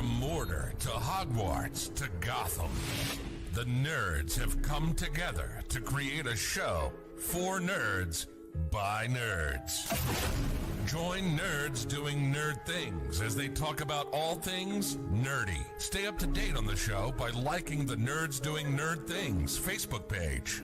From Mordor to Hogwarts to Gotham, the nerds have come together to create a show for nerds by nerds. Join nerds doing nerd things as they talk about all things nerdy. Stay up to date on the show by liking the Nerds Doing Nerd Things Facebook page.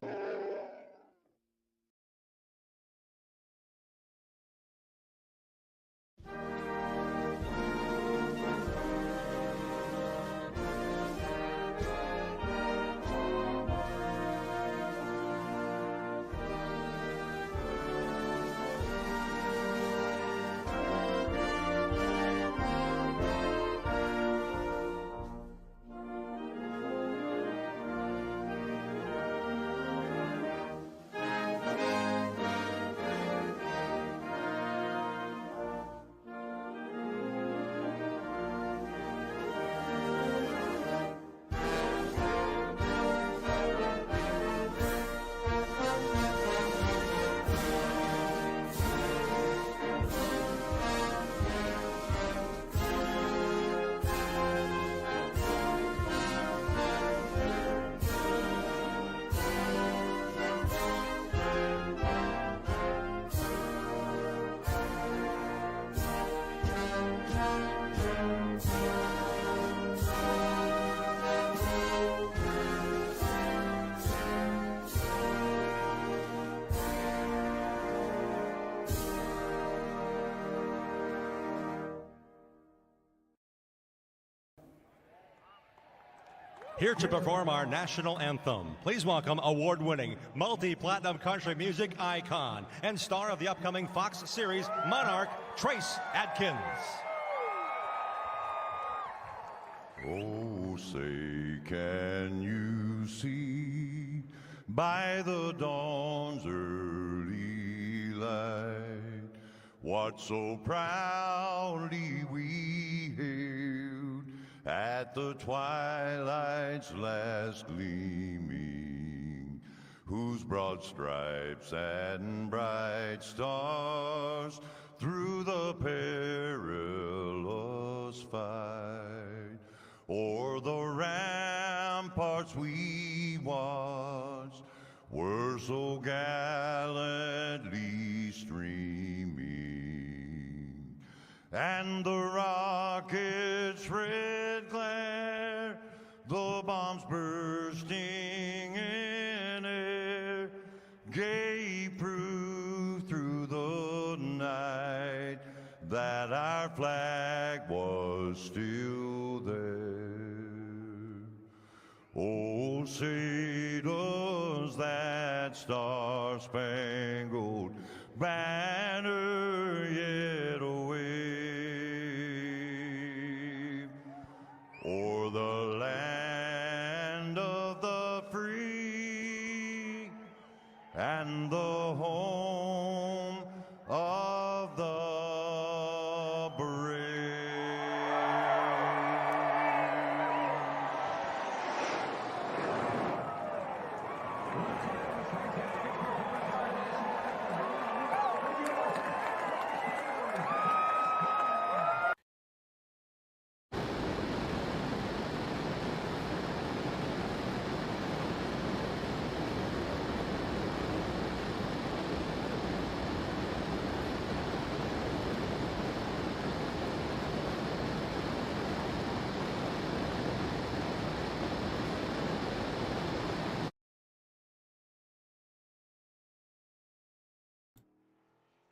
Here to perform our national anthem, please welcome award-winning, multi-platinum country music icon and star of the upcoming Fox series Monarch, Trace Adkins. Oh, say, can you see by the dawn's early light what so proudly we hailed at the twilight's last gleaming, whose broad stripes and bright stars through the perilous fight o'er the ramparts we watched were so gallantly streaming, and the rocket's red glare, the bombs bursting in air, gave proof through the night that our flag was still there. Oh, say does that star-spangled banner yet wave o'er the land of the free and the home of the brave.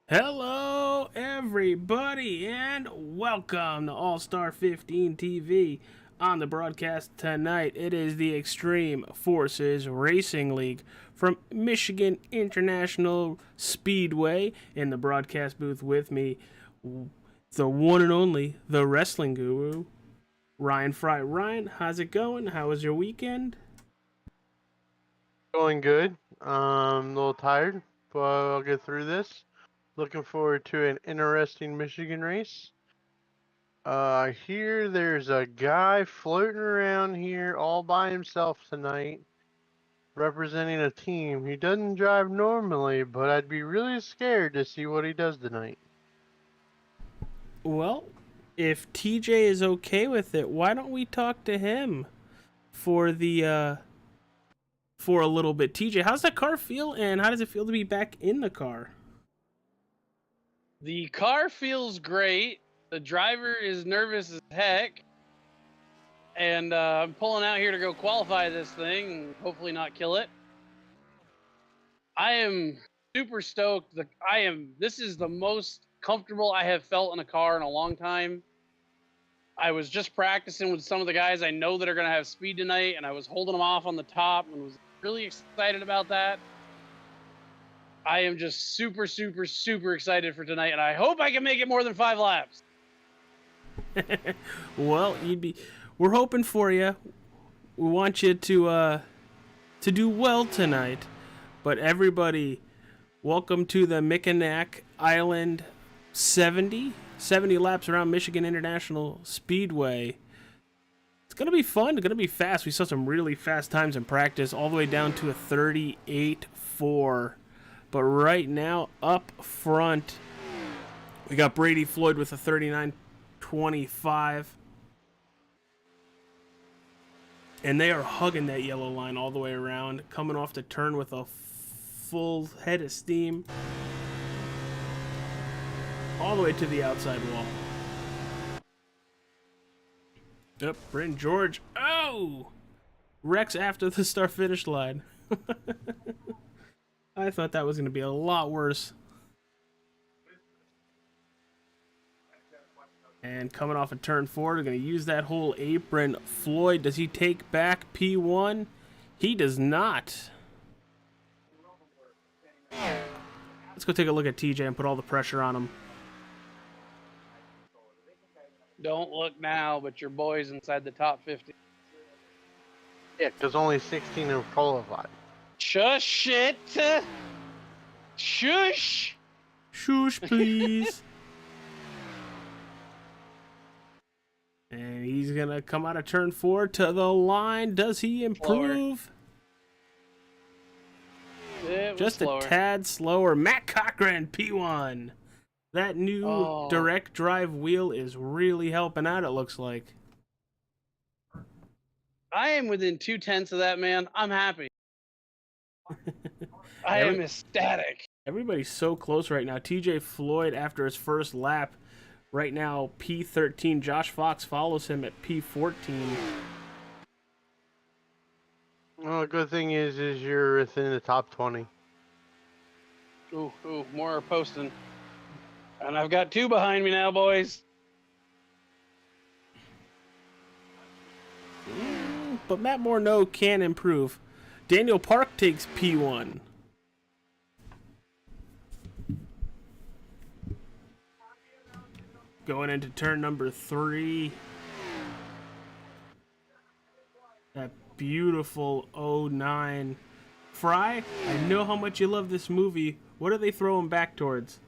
Hello, everybody, and welcome to All-Star 15 TV. On the broadcast tonight, it is the Extreme Forces Racing League from Michigan International Speedway. In the broadcast booth with me, the one and only, the wrestling guru, Ryan Fry. Ryan, how's it going? How was your weekend? Going good. A little tired, but I'll get through this. Looking forward to an interesting Michigan race. I hear there's a guy floating around here all by himself tonight, representing a team. He doesn't drive normally, but I'd be really scared to see what he does tonight. Well, if TJ is okay with it, why don't we talk to him for the for a little bit? TJ, how's that car feel, and how does it feel to be back in the car? The car feels great. The driver is nervous as heck. And I'm pulling out here to go qualify this thing and hopefully not kill it. I am super stoked. This is the most comfortable I have felt in a car in a long time. I was just practicing with some of the guys I know that are going to have speed tonight, and I was holding them off on the top and was really excited about that. I am just super, super, super excited for tonight, and I hope I can make it more than 5 laps. Well, we're hoping for you. We want you to do well tonight. But everybody, welcome to the Mackinac Island 70 laps around Michigan International Speedway. It's going to be fun. It's going to be fast. We saw some really fast times in practice, all the way down to a 38.4. But right now, up front, we got Brady Floyd with a 39.25. And they are hugging that yellow line all the way around, coming off the turn with a full head of steam all the way to the outside wall. Yep, Bryn George. Oh! Wrecks after the start-finish line. I thought that was going to be a lot worse. And coming off a turn 4, we're going to use that whole apron. Floyd, does he take back P1? He does not. Let's go take a look at TJ and put all the pressure on him. Don't look now, but your boy's inside the top 50. Yeah, because only 16 are qualified. Shush it! Shush! Shush, please. And he's going to come out of turn 4 to the line. Does he improve? Just a tad slower. Matt Cochran, P1. That new direct drive wheel is really helping out, it looks like. I am within 0.2 of that, man. I'm happy. I am ecstatic. Everybody's so close right now. TJ Floyd, after his first lap, right now P13. Josh Fox follows him at P14. Well, the good thing is you're within the top 20. Ooh, more are posting. And I've got 2 behind me now, boys. But Matt Morneau can improve. Daniel Park takes P1. Going into turn number 3. That beautiful 09. Fry, I know how much you love this movie. What are they throwing back towards?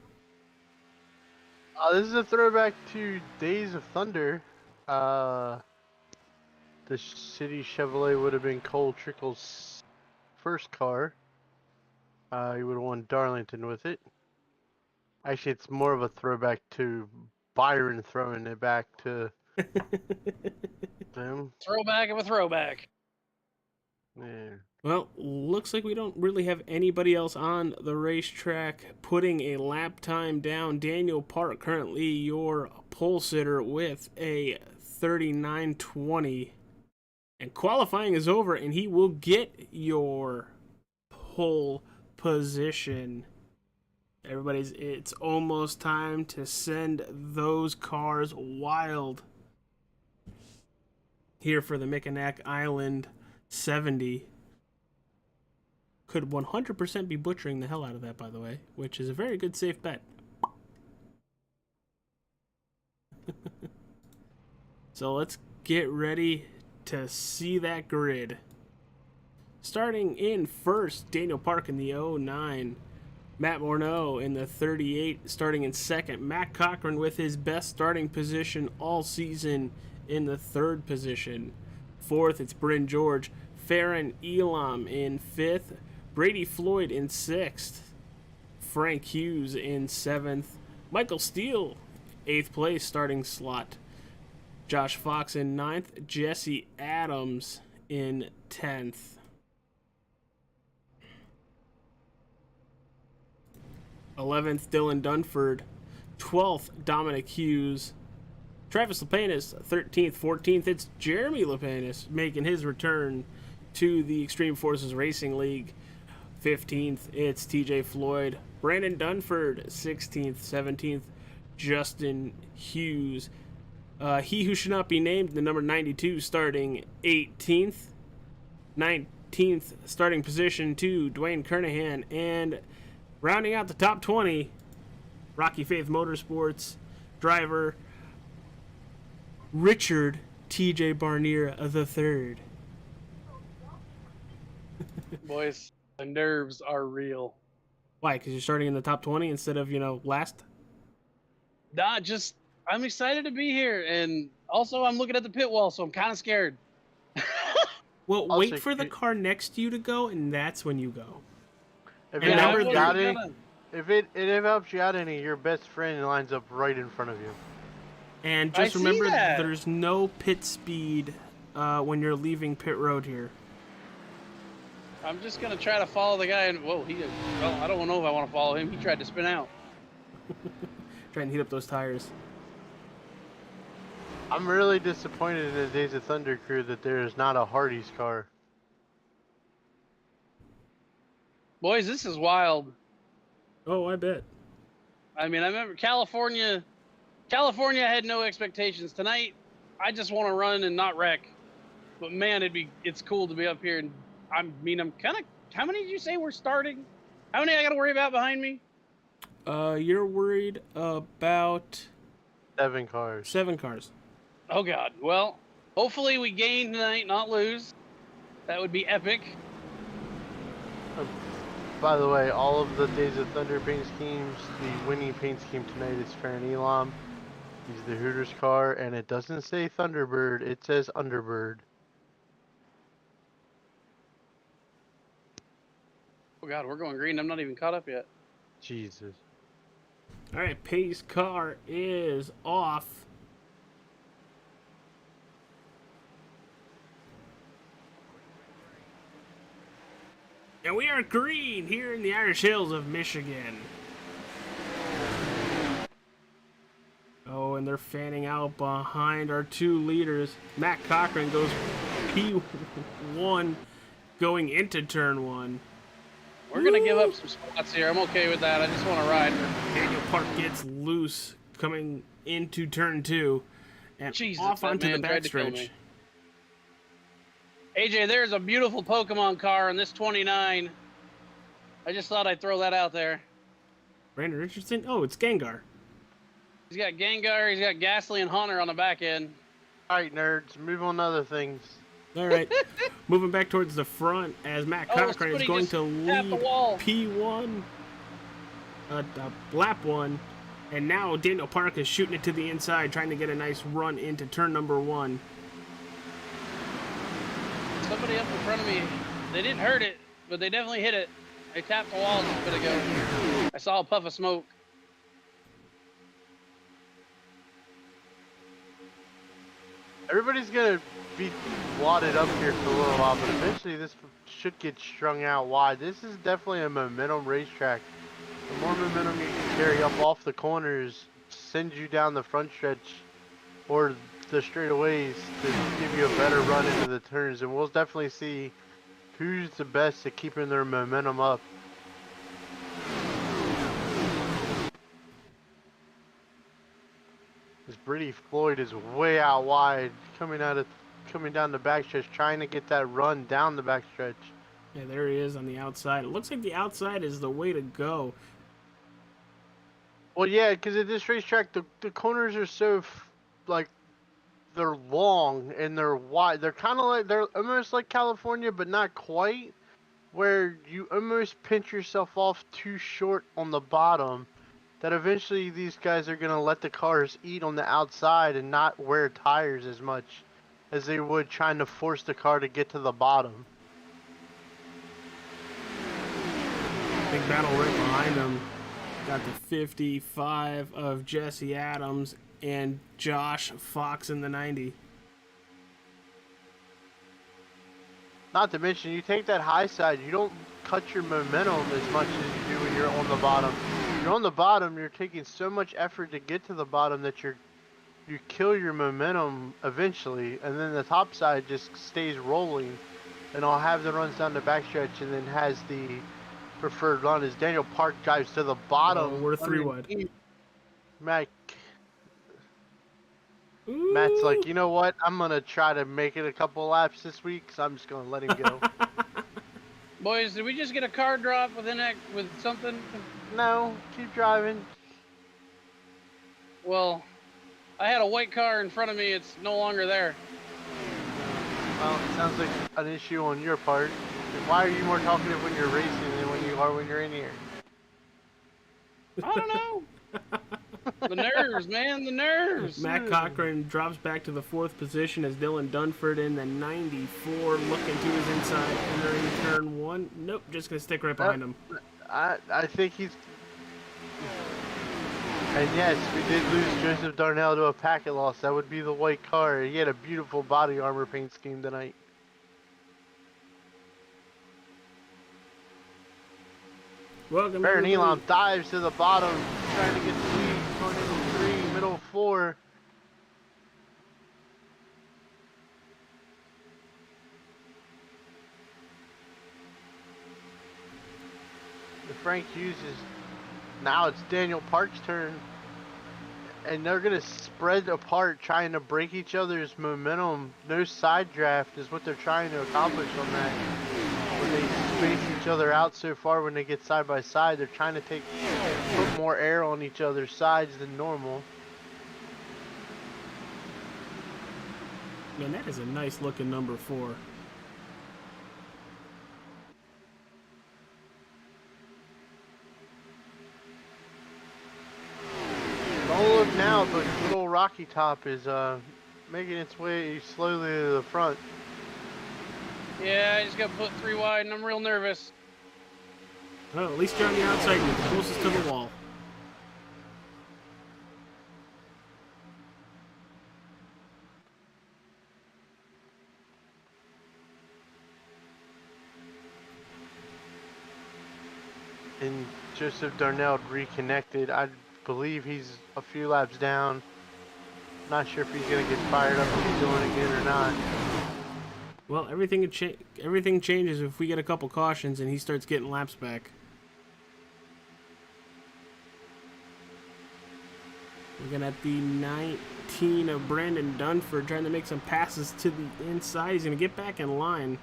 This is a throwback to Days of Thunder. The City Chevrolet would have been Cole Trickle's first car. He would have won Darlington with it. Actually, it's more of a throwback to Byron throwing it back to them. Throwback of a throwback. Yeah. Well, looks like we don't really have anybody else on the racetrack putting a lap time down. Daniel Park, currently your pole sitter with a 39.20. And qualifying is over, and he will get your pole position. It's almost time to send those cars wild here for the Mackinac Island 70. Could 100% be butchering the hell out of that, by the way, which is a very good safe bet. So let's get ready to see that grid. Starting in first, Daniel Park in the 09. Matt Morneau in the 38, starting in second. Matt Cochran with his best starting position all season in the 3rd position. 4th, it's Bryn George. Farron Elam in 5th. Brady Floyd in 6th. Frank Hughes in 7th. Michael Steele, 8th place starting slot. Josh Fox in 9th. Jesse Adams in 10th. 11th, Dylan Dunford. 12th, Dominic Hughes. Travis Lepanis, 13th. 14th, it's Jeremy Lepanis making his return to the Extreme Forces Racing League. 15th, it's TJ Floyd. Brandon Dunford, 16th. 17th, Justin Hughes. He who should not be named, the number 92, starting 18th. 19th, starting position to Dwayne Kernahan. And rounding out the top 20, Rocky Faith Motorsports driver Richard T.J. Barnier III. Boys, the nerves are real. Why? Because you're starting in the top 20 instead of, last? Nah, just I'm excited to be here, and also I'm looking at the pit wall, so I'm kind of scared. Well, I'll wait say for the it- car next to you to go, and that's when you go. If And it number helps you out three- any, if it helps you out any, your best friend lines up right in front of you. And I just see remember, that. there's no pit speed when you're leaving pit road here. I'm just gonna try to follow the guy, and well, I don't know if I want to follow him. He tried to spin out. Try and heat up those tires. I'm really disappointed in the Days of Thunder crew that there is not a Hardee's car. Boys, this is wild. Oh, I bet. I mean, I remember California had no expectations. Tonight, I just want to run and not wreck. But man, it's cool to be up here. And I'm kind of. How many did you say we're starting? How many I got to worry about behind me? You're worried about 7 cars. 7 cars. Oh God. Well, hopefully we gain tonight, not lose. That would be epic. By the way, all of the Days of Thunder paint schemes, the winning paint scheme tonight is Farron Elam. He's the Hooters car, and it doesn't say Thunderbird, it says Underbird. Oh God, we're going green. I'm not even caught up yet. Jesus. All right, pace car is off. And we are green here in the Irish Hills of Michigan. Oh, and they're fanning out behind our 2 leaders. Matt Cochran goes P1 going into turn 1. We're gonna give up some spots here. I'm okay with that. I just want to ride. Daniel Park gets loose coming into turn 2 and Jesus, off that onto the man tried to kill backstretch. me. AJ, there's a beautiful Pokemon car in this 29. I just thought I'd throw that out there. Brandon Richardson? Oh, it's Gengar. He's got Gengar, he's got Ghastly and Haunter on the back end. Alright, nerds, move on to other things. All right, moving back towards the front as Matt Cochran is somebody going just to tapped the lead wall. P1, lap 1, and now Daniel Park is shooting it to the inside, trying to get a nice run into turn number 1. Somebody up in front of me, they didn't hurt it, but they definitely hit it. They tapped the wall just a bit ago. I saw a puff of smoke. Everybody's gonna be wadded up here for a little while, but eventually this should get strung out wide. This is definitely a momentum racetrack. The more momentum you can carry up off the corners, sends you down the front stretch or the straightaways to give you a better run into the turns, and we'll definitely see who's the best at keeping their momentum up. This Brady Floyd is way out wide, coming down the backstretch, trying to get that run down the backstretch. Yeah, there he is on the outside. It looks like the outside is the way to go. Well, yeah, because at this racetrack, the corners are so they're long and they're wide. They're kind of like, they're almost like California, but not quite, where you almost pinch yourself off too short on the bottom, that eventually these guys are going to let the cars eat on the outside and not wear tires as much as they would trying to force the car to get to the bottom. Big battle right behind him. Got the 55 of Jesse Adams and Josh Fox in the 90. Not to mention, you take that high side, you don't cut your momentum as much as you do when you're on the bottom. When you're on the bottom, you're taking so much effort to get to the bottom that you kill your momentum eventually, and then the top side just stays rolling, and I'll have the runs down the backstretch, and then has the preferred run as Daniel Park drives to the bottom. We're 3 wide. Matt's like, you know what? I'm going to try to make it a couple laps this week, so I'm just going to let him go. Boys, did we just get a car drop with something? No, keep driving. Well, I had a white car in front of me. It's no longer there. Well, it sounds like an issue on your part. Why are you more talkative when you're racing than when you are when you're in here? I don't know. The nerves, man, the nerves. Matt Cochran drops back to the 4th position as Dylan Dunford in the 94, looking to his inside, entering turn 1. Nope, just going to stick right behind him. I think he's... And yes, we did lose Joseph Darnell to a packet loss. That would be the white car. He had a beautiful body armor paint scheme tonight. Welcome, Baron everybody. Elam dives to the bottom, trying to get the lead, going into 3, middle 4. The Frank Hughes is, now it's Daniel Park's turn, and they're going to spread apart, trying to break each other's momentum. No side draft is what they're trying to accomplish on that. When they space each other out so far when they get side by side, they're trying to put more air on each other's sides than normal. Man, that is a nice looking number 4. Don't look now, but little Rocky Top is making its way slowly to the front. Yeah, I just got put 3 wide and I'm real nervous. Well, at least you're on the outside, you're closest to the wall. And Joseph Darnell reconnected. I believe he's a few laps down. Not sure if he's going to get fired up if he's doing it again or not. Well, everything changes if we get a couple cautions and he starts getting laps back. Looking at the 19 of Brandon Dunford, trying to make some passes to the inside. He's going to get back in line.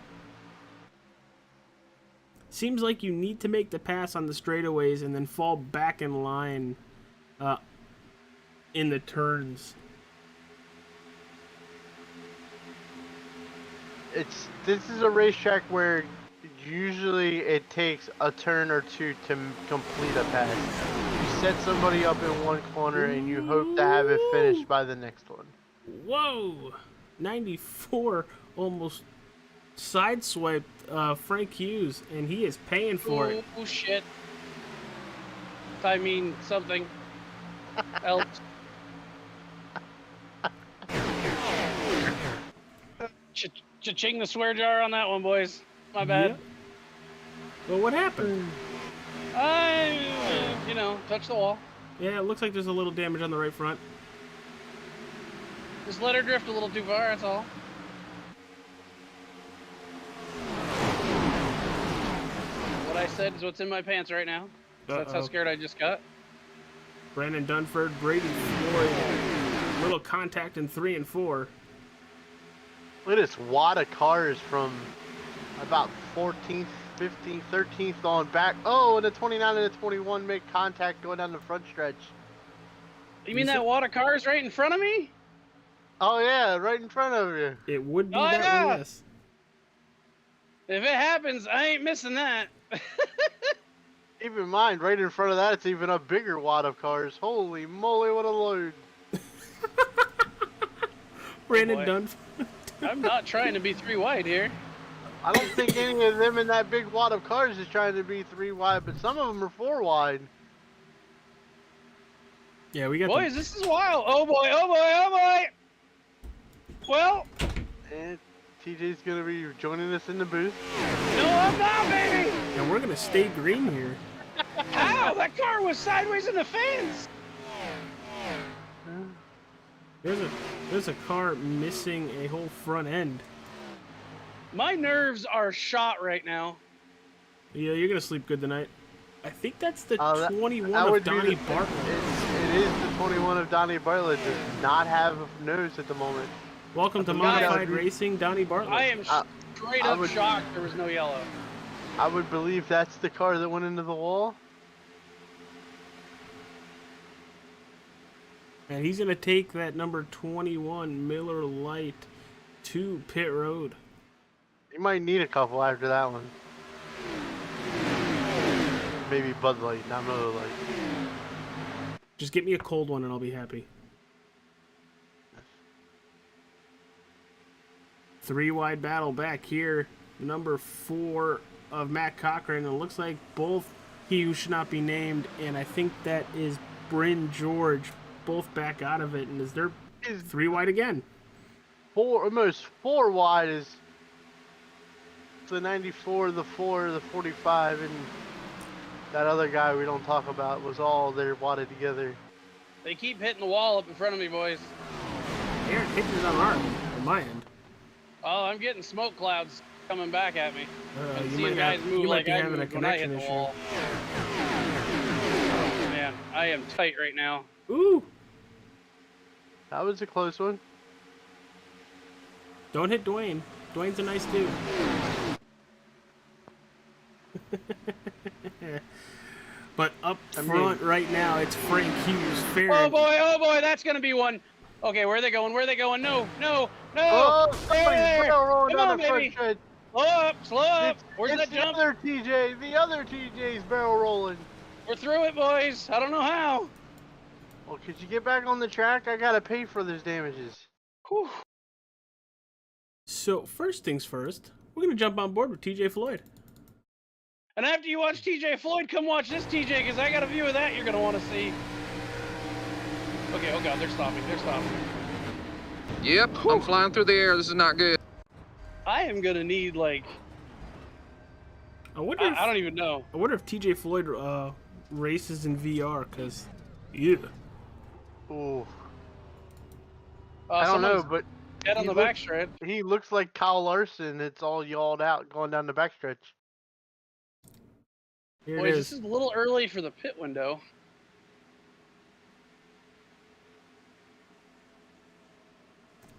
Seems like you need to make the pass on the straightaways and then fall back in line in the turns. This is a racetrack where usually it takes a turn or 2 to complete a pass. You set somebody up in one corner and you hope to have it finished by the next one. Whoa! 94 almost sideswiped Frank Hughes, and he is paying for it. Oh, shit. I mean something else. Cha-ching the swear jar on that one, boys. My bad. Yep. Well, what happened? I, touched the wall. Yeah, it looks like there's a little damage on the right front. Just let her drift a little too far, that's all. What I said is what's in my pants right now. That's how scared I just got. Brandon Dunford, Brady Floyd, little contact in 3 and 4. Look at this wad of cars from about 14th, 15th, 13th on back. Oh, and the 29 and the 21 make contact going down the front stretch. You mean that wad of cars right in front of me? Oh, yeah, right in front of you. It would be Oh, that yeah. one, yes. If it happens, I ain't missing that. Keep in mind, right in front of that, it's even a bigger wad of cars. Holy moly, what a load. Brandon boy. Dunford. I'm not trying to be 3 wide here. I don't think any of them in that big wad of cars is trying to be 3 wide, but some of them are 4 wide. Yeah, we got Boys, this is wild. Oh boy, oh boy, oh boy. Well, And TJ's gonna be joining us in the booth. no, I'm not, baby. and we're gonna stay green here. How? That car was sideways in the fence. There's a car missing a whole front end. My nerves are shot right now. Yeah, you're gonna sleep good tonight. I think that's the That 21 would of be Donnie the- Bartlett. It is the 21 of Donnie Bartlett. Does not have nose at the moment. Welcome to Guys, Modified Racing, Donnie Bartlett. I am straight I up would- shocked there was no yellow. I would believe that's the car that went into the wall. And he's gonna take that number 21 Miller Lite to pit road. You might need a couple after that one. Maybe Bud Light, not Miller Lite. Just get me a cold one and I'll be happy. 3-wide battle back here. Number 4 of Matt Cochran. It looks like both he who should not be named, and I think that is Bryn George, both back out of it. And is there Is 3-wide again? almost 4 wide is the 94, the 4, the 45, and that other guy we don't talk about was all there wadded together. They keep hitting the wall up in front of me, boys. Aaron Hitcher's on our end, on my end. Oh, I'm getting smoke clouds coming back at me. I'm You seeing might guys have- move you might like be I having a moved when I hit connection the issue. wall. Oh, man, I am tight right now. Ooh! That was a close one. Don't hit Dwayne. Dwayne's a nice dude. But up front right now, it's Frank Hughes. Oh boy, that's gonna be one. Okay, where are they going? Where are they going? No, no, no! Oh, somebody's There! barrel rolling Come down on, the front baby. stretch. Slow up! Where's It's that the jump? other TJ. The other TJ's barrel rolling. We're through it, boys. I don't know how. Well, could you get back on the track? I gotta pay for those damages. Whew. So, first things first, we're going to jump on board with TJ Floyd. And after you watch TJ Floyd, come watch this TJ, because I got a view of that you're gonna want to see. Okay, oh god, they're stopping. They're stopping. Yep, I'm flying through the air. This is not good. I am gonna need like I wonder if, I don't even know. I wonder if TJ Floyd races in VR, because, yeah. Ooh. I don't know, someone's but dead on he the look- backstretch. he looks like Kyle Larson. It's all yawed out going down the backstretch. Here Boys, it this is. is a little early for the pit window.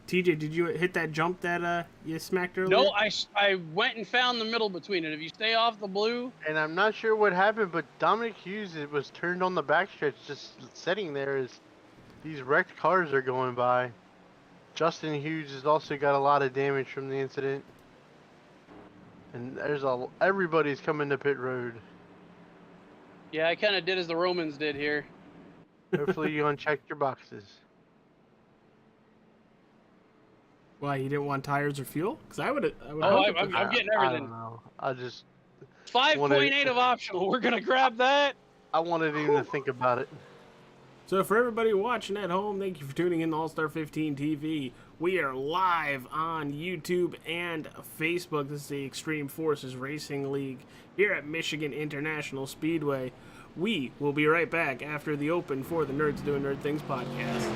TJ, did you hit that jump that you smacked earlier? No, I went and found the middle between it. If you stay off the blue, And I'm not sure what happened, but Dominic Hughes it was turned on the backstretch, just sitting there as these wrecked cars are going by. Justin Hughes has also got a lot of damage from the incident. And everybody's coming to pit road. yeah, I kind of did as the Romans did here. Hopefully you unchecked your boxes. Why, you didn't want tires or fuel? Because I would Oh, I'm getting I everything. don't know. I just 5.8 of optional. We're gonna grab that. I wanted even to think about it. So for everybody watching at home, thank you for tuning in to All-Star 15 TV. We are live on YouTube and Facebook. This is the Extreme Forces Racing League here at Michigan International Speedway. We will be right back after the open for the Nerds Doing Nerd Things podcast.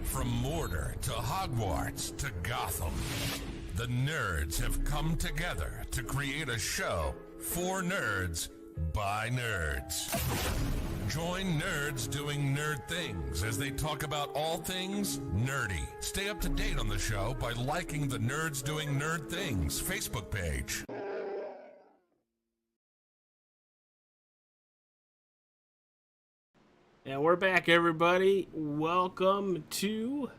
From Mordor to Hogwarts to Gotham, the nerds have come together to create a show for nerds by nerds. Join nerds doing nerd things as they talk about all things nerdy. Stay up to date on the show by liking the Nerds Doing Nerd Things Facebook page. And we're back, everybody. Welcome to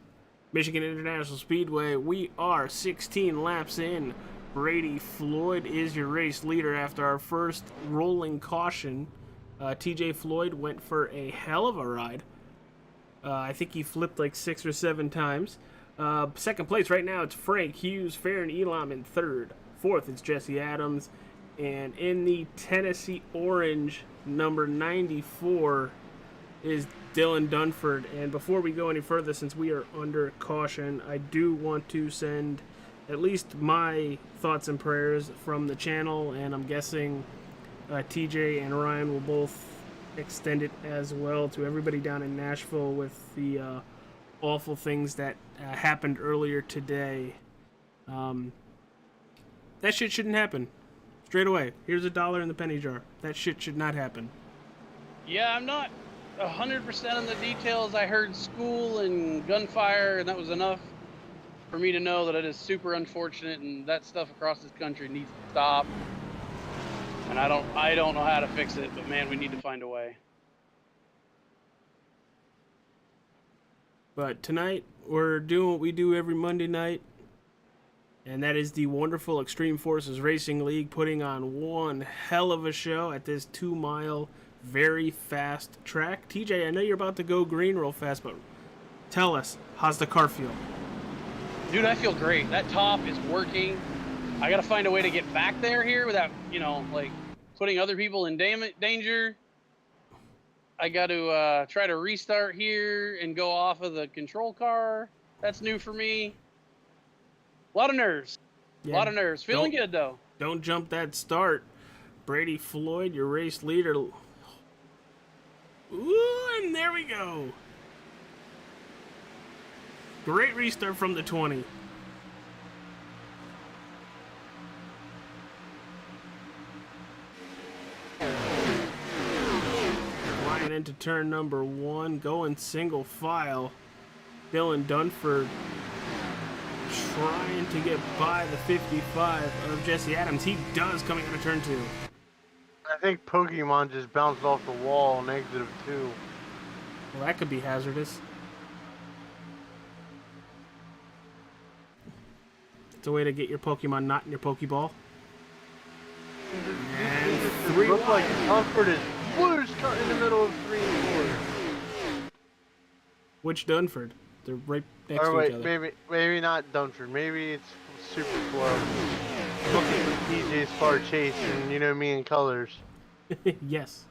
Michigan International Speedway. We are 16 laps in. Brady Floyd is your race leader after our first rolling caution. TJ Floyd went for a hell of a ride. I think he flipped like 6 or 7 times. Second place right now, it's Frank Hughes, Farron Elam in third. Fourth, it's Jesse Adams. And in the Tennessee Orange, number 94, is Dylan Dunford. And before we go any further, since we are under caution, I do want to send at least my thoughts and prayers from the channel, and I'm guessing TJ and Ryan will both extend it as well to everybody down in Nashville with the awful things that happened earlier today. That shit shouldn't happen. Straight away. Here's $1 in the penny jar. That shit should not happen. Yeah, I'm not 100% on the details. I heard school and gunfire, and that was enough for me to know that it is super unfortunate, and that stuff across this country needs to stop. And I don't know how to fix it, but man, we need to find a way. But tonight, we're doing what we do every Monday night, and that is the wonderful Extreme Forces Racing League putting on one hell of a show at this 2-mile, very fast track. TJ, I know you're about to go green real fast, but tell us, how's the car feel? Dude, I feel great. That top is working. I got to find a way to get back there here without, like putting other people in danger. I got to try to restart here and go off of the control car. That's new for me. A lot of nerves. Yeah, a lot of nerves. Feeling good, though. Don't jump that start. Brady Floyd, your race leader. Ooh, and there we go. Great restart from the 20. Flying into turn number 1, going single file. Dylan Dunford trying to get by the 55 of Jesse Adams. He does coming out of turn 2. I think Pokemon just bounced off the wall on exit of 2. Well, that could be hazardous. It's a way to get your Pokemon not in your Pokeball. And 3 Looks like wide. Comfort is loose cut in the middle of 3 and 4. Which Dunford? They're right next Or to each wait, other. maybe not Dunford. Maybe it's super slow. DJ's far chase, and me in colors. Yes.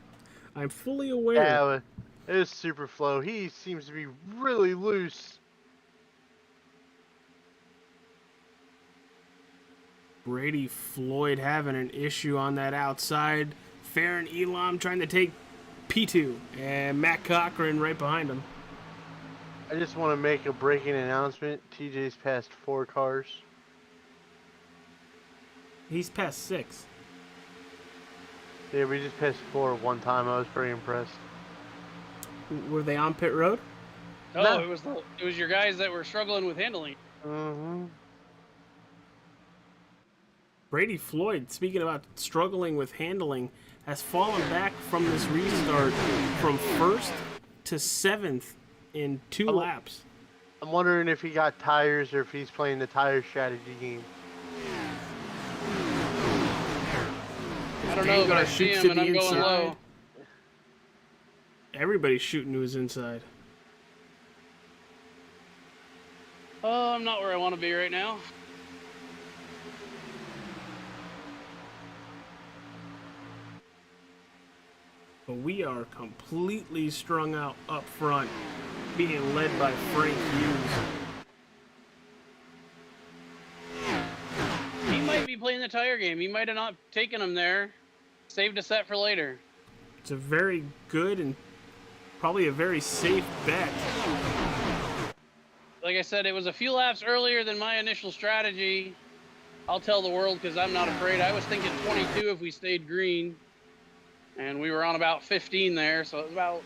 I'm fully aware. Yeah, it is super flow. He seems to be really loose. Brady Floyd having an issue on that outside. Farron Elam trying to take P2. And Matt Cochran right behind him. I just want to make a breaking announcement. TJ's passed 4 cars. He's past 6. Yeah, we just passed 4 one time. I was pretty impressed. Were they on pit road? No, No. it was your guys that were struggling with handling. Mm-hmm. Brady Floyd, speaking about struggling with handling, has fallen back from this restart from 1st to 7th in 2 laps. I'm wondering if he got tires or if he's playing the tire strategy game. I don't know, but I see him and I'm going low. Everybody's shooting to his inside. Oh, I'm not where I want to be right now. But we are completely strung out up front, being led by Frank Hughes. He might be playing the tire game. He might have not taken him there. Saved a set for later. It's a very good and probably a very safe bet. Like I said, it was a few laps earlier than my initial strategy. I'll tell the world because I'm not afraid. I was thinking 22 if we stayed green. And we were on about 15 there, so it was about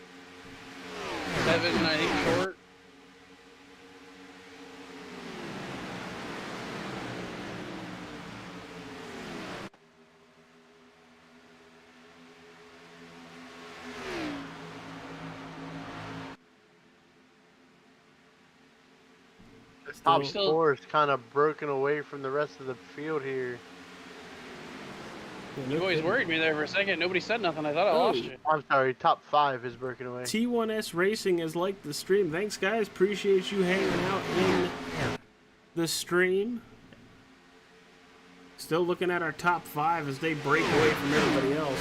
7, I think, short. Top Still- 4 is kind of broken away from the rest of the field here. You boys worried me there for a second. Nobody said nothing. I thought I lost you. I'm sorry, top 5 is broken away. T1S Racing has liked the stream. Thanks, guys. Appreciate you hanging out in the stream. Still looking at our top 5 as they break away from everybody else.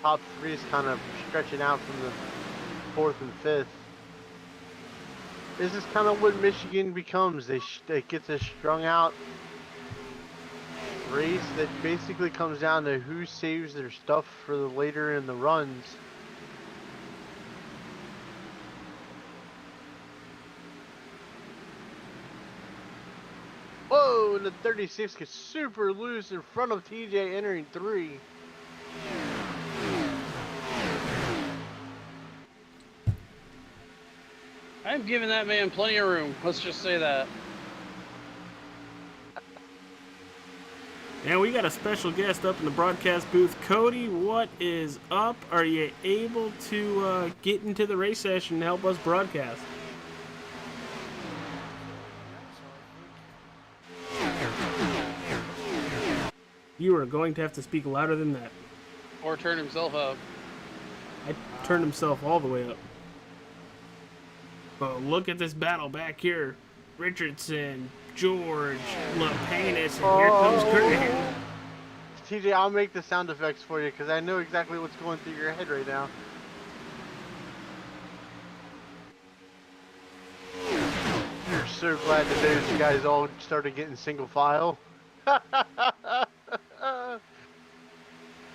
Top 3 is kind of stretching out from the 4th and 5th. This is kind of what Michigan becomes. They get this strung out race that basically comes down to who saves their stuff for the later in the runs. Whoa, and the 36 gets super loose in front of TJ entering 3. I'm giving that man plenty of room. Let's just say that. And we got a special guest up in the broadcast booth. Cody, what is up? Are you able to get into the race session and help us broadcast? You are going to have to speak louder than that. Or turn himself up. I turned himself all the way up. But look at this battle back here. Richardson, George, Lepanis, and here comes Kernahan. TJ, I'll make the sound effects for you because I know exactly what's going through your head right now. You're so glad that those guys all started getting single file.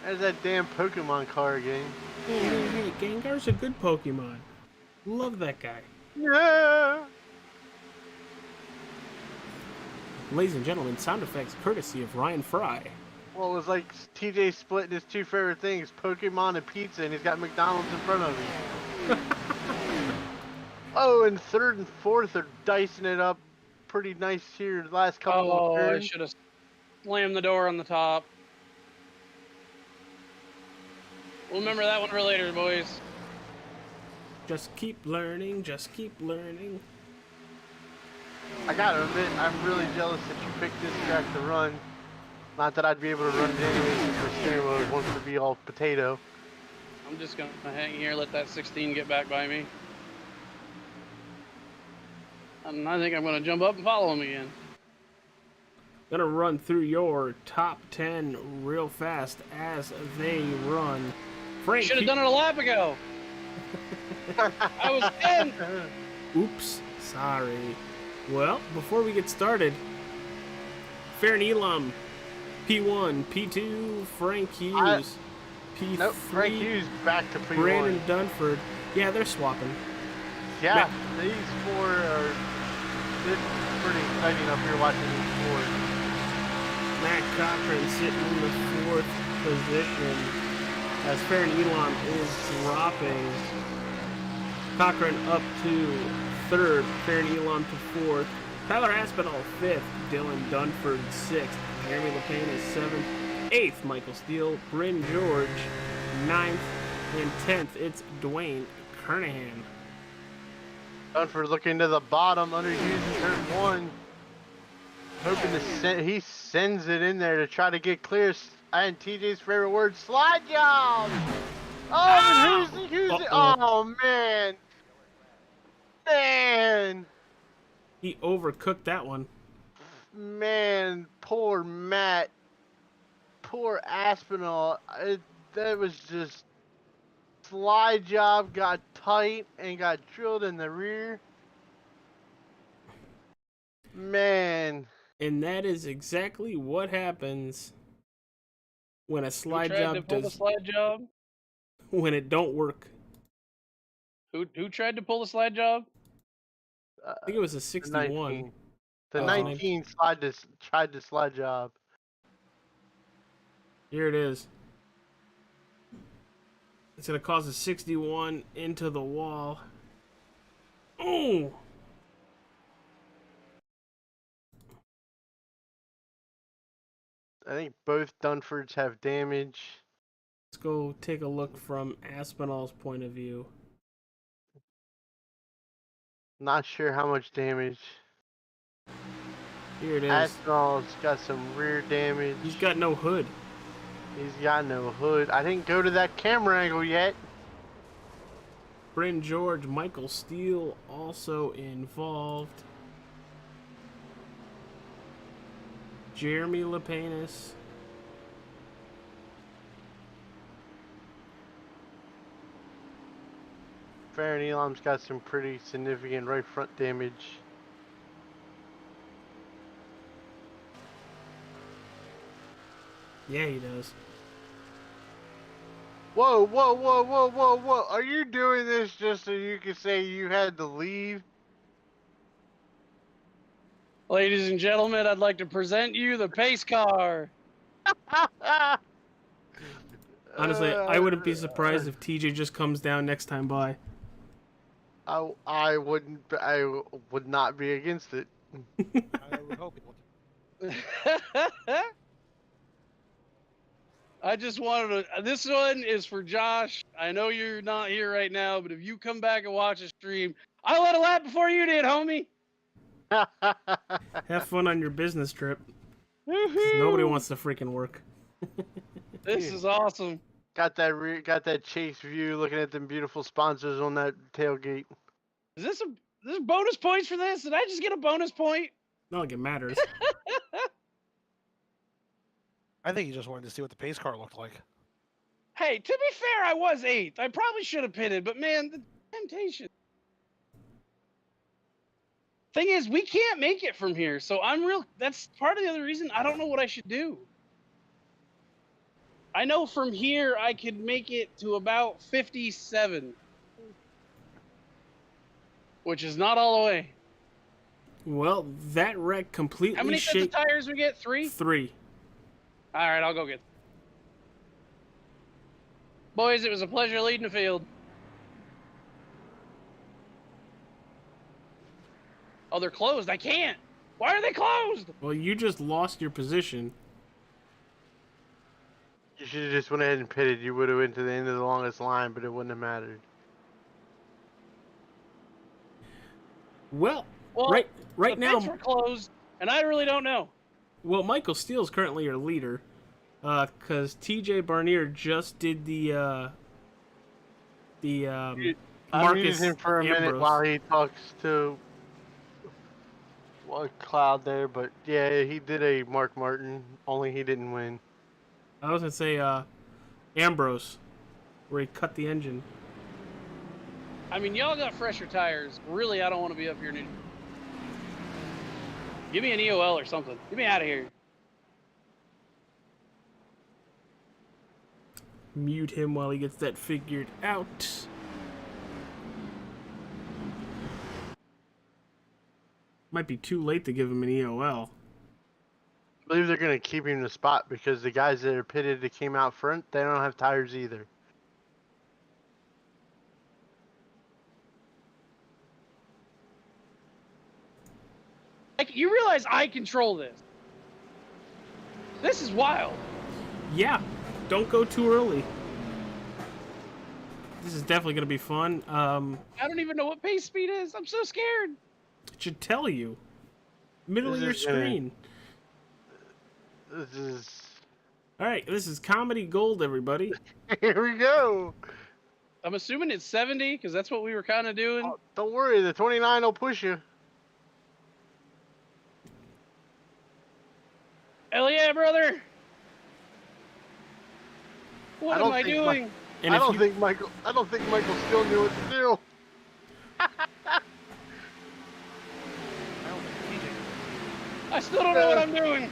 There's that damn Pokemon card game. Hey, Gengar's a good Pokemon. Love that guy. Yeah. Ladies and gentlemen, sound effects courtesy of Ryan Fry. Well, it was like TJ splitting his 2 favorite things, Pokemon and pizza, and he's got McDonald's in front of him. Oh, and 3rd and 4th are dicing it up pretty nice here the last couple of turns. I should have slammed the door on the top. We'll remember that one for later, boys. Just keep learning, just keep learning. I gotta admit, I'm really jealous that you picked this track to run. Not that I'd be able to run it anyway since my steering wheel wants to be all potato. I'm just gonna hang here, let that 16 get back by me. And I think I'm gonna jump up and follow him again. Gonna run through your top 10 real fast as they run. Frank, Should have done it a lap ago. I was in. Oops, sorry. Well, before we get started, Farron Elam, P1, P2, Frank Hughes, P3, Nope, Frank Hughes back to P1. Brandon Dunford. Yeah, they're swapping. Yeah, these 4 are pretty exciting up here watching these 4. Matt Cochran sitting in the 4th position as Farron Elam is dropping. Cochran up to 3rd, Farron Elam to 4th, Tyler Aspinall 5th, Dylan Dunford 6th, Jeremy Lepain is 7th, 8th, Michael Steele, Bryn George 9th, and 10th, it's Dwayne Kernahan. Dunford looking to the bottom, under using turn 1. Hoping to he sends it in there to try to get clear. And TJ's favorite word, slide job! Oh, who's it? Oh, man. Man. He overcooked that one. Man, poor Matt. Poor Aspinall. That was just... Slide job got tight and got drilled in the rear. Man. And that is exactly what happens when a slide job pull the slide job? When it don't work. Who tried to pull the slide job? I think it was a 61. The 19 tried to slide job. Here it is. It's going to cause a 61 into the wall. Oh! I think both Dunfords have damage. Let's go take a look from Aspinall's point of view. Not sure how much damage. Here it is. Aspinall's got some rear damage. He's got no hood. He's got no hood. I didn't go to that camera angle yet. Bryn George, Michael Steele also involved. Jeremy Lapanis. Farron Elam's got some pretty significant right front damage. Yeah, he does. Whoa, whoa, whoa, whoa, whoa, whoa. Are you doing this just so you can say you had to leave? Ladies and gentlemen, I'd like to present you the pace car. Honestly, I wouldn't be surprised if TJ just comes down next time by. I would not be against it. I would hope it would. I just wanted to. This one is for Josh. I know you're not here right now, but if you come back and watch a stream, I let a lap before you did, homie. Have fun on your business trip. Nobody wants to freaking work. This is awesome. Got that chase view, looking at them beautiful sponsors on that tailgate. Is this bonus points for this? Did I just get a bonus point? Not like it matters. I think he just wanted to see what the pace car looked like. Hey, to be fair, I was 8th. I probably should have pitted, but man, the temptation. Thing is, we can't make it from here, so that's part of the other reason I don't know what I should do. I know from here I could make it to about 57. Which is not all the way. Well, that wreck completely How many sets of tires we get? 3? 3. All right, I'll go get them. Boys, it was a pleasure leading the field. Oh, they're closed. I can't. Why are they closed? Well, you just lost your position. You should have just went ahead and pitted. You would have went to the end of the longest line, but it wouldn't have mattered. Well right the now pits were closed, and I really don't know. Well, Michael Steele's currently your leader, because TJ Barnier just did the I Marcus muted him for a minute Ambrose. while he talks to a cloud there, but yeah, he did a Mark Martin, only he didn't win. I was gonna say Ambrose, where he cut the engine. I mean, y'all got fresher tires. Really, I don't want to be up here anymore. Give me an EOL or something. Get me out of here. Mute him while he gets that figured out. Might be too late to give him an EOL. I believe they're going to keep him in the spot because the guys that are pitted that came out front, they don't have tires either. Like, you realize I control this. This is wild. Yeah, don't go too early. This is definitely gonna be fun. I don't even know what pace speed is. I'm so scared. It should tell you. Middle of This your is gonna- screen. This is... All right, this is comedy gold, everybody. Here we go. I'm assuming it's 70 because that's what we were kind of doing. Oh, don't worry, the 29 will push you. Hell yeah, brother. What am I doing? And I if don't you- think Michael still knew what to do. I still don't know what I'm doing.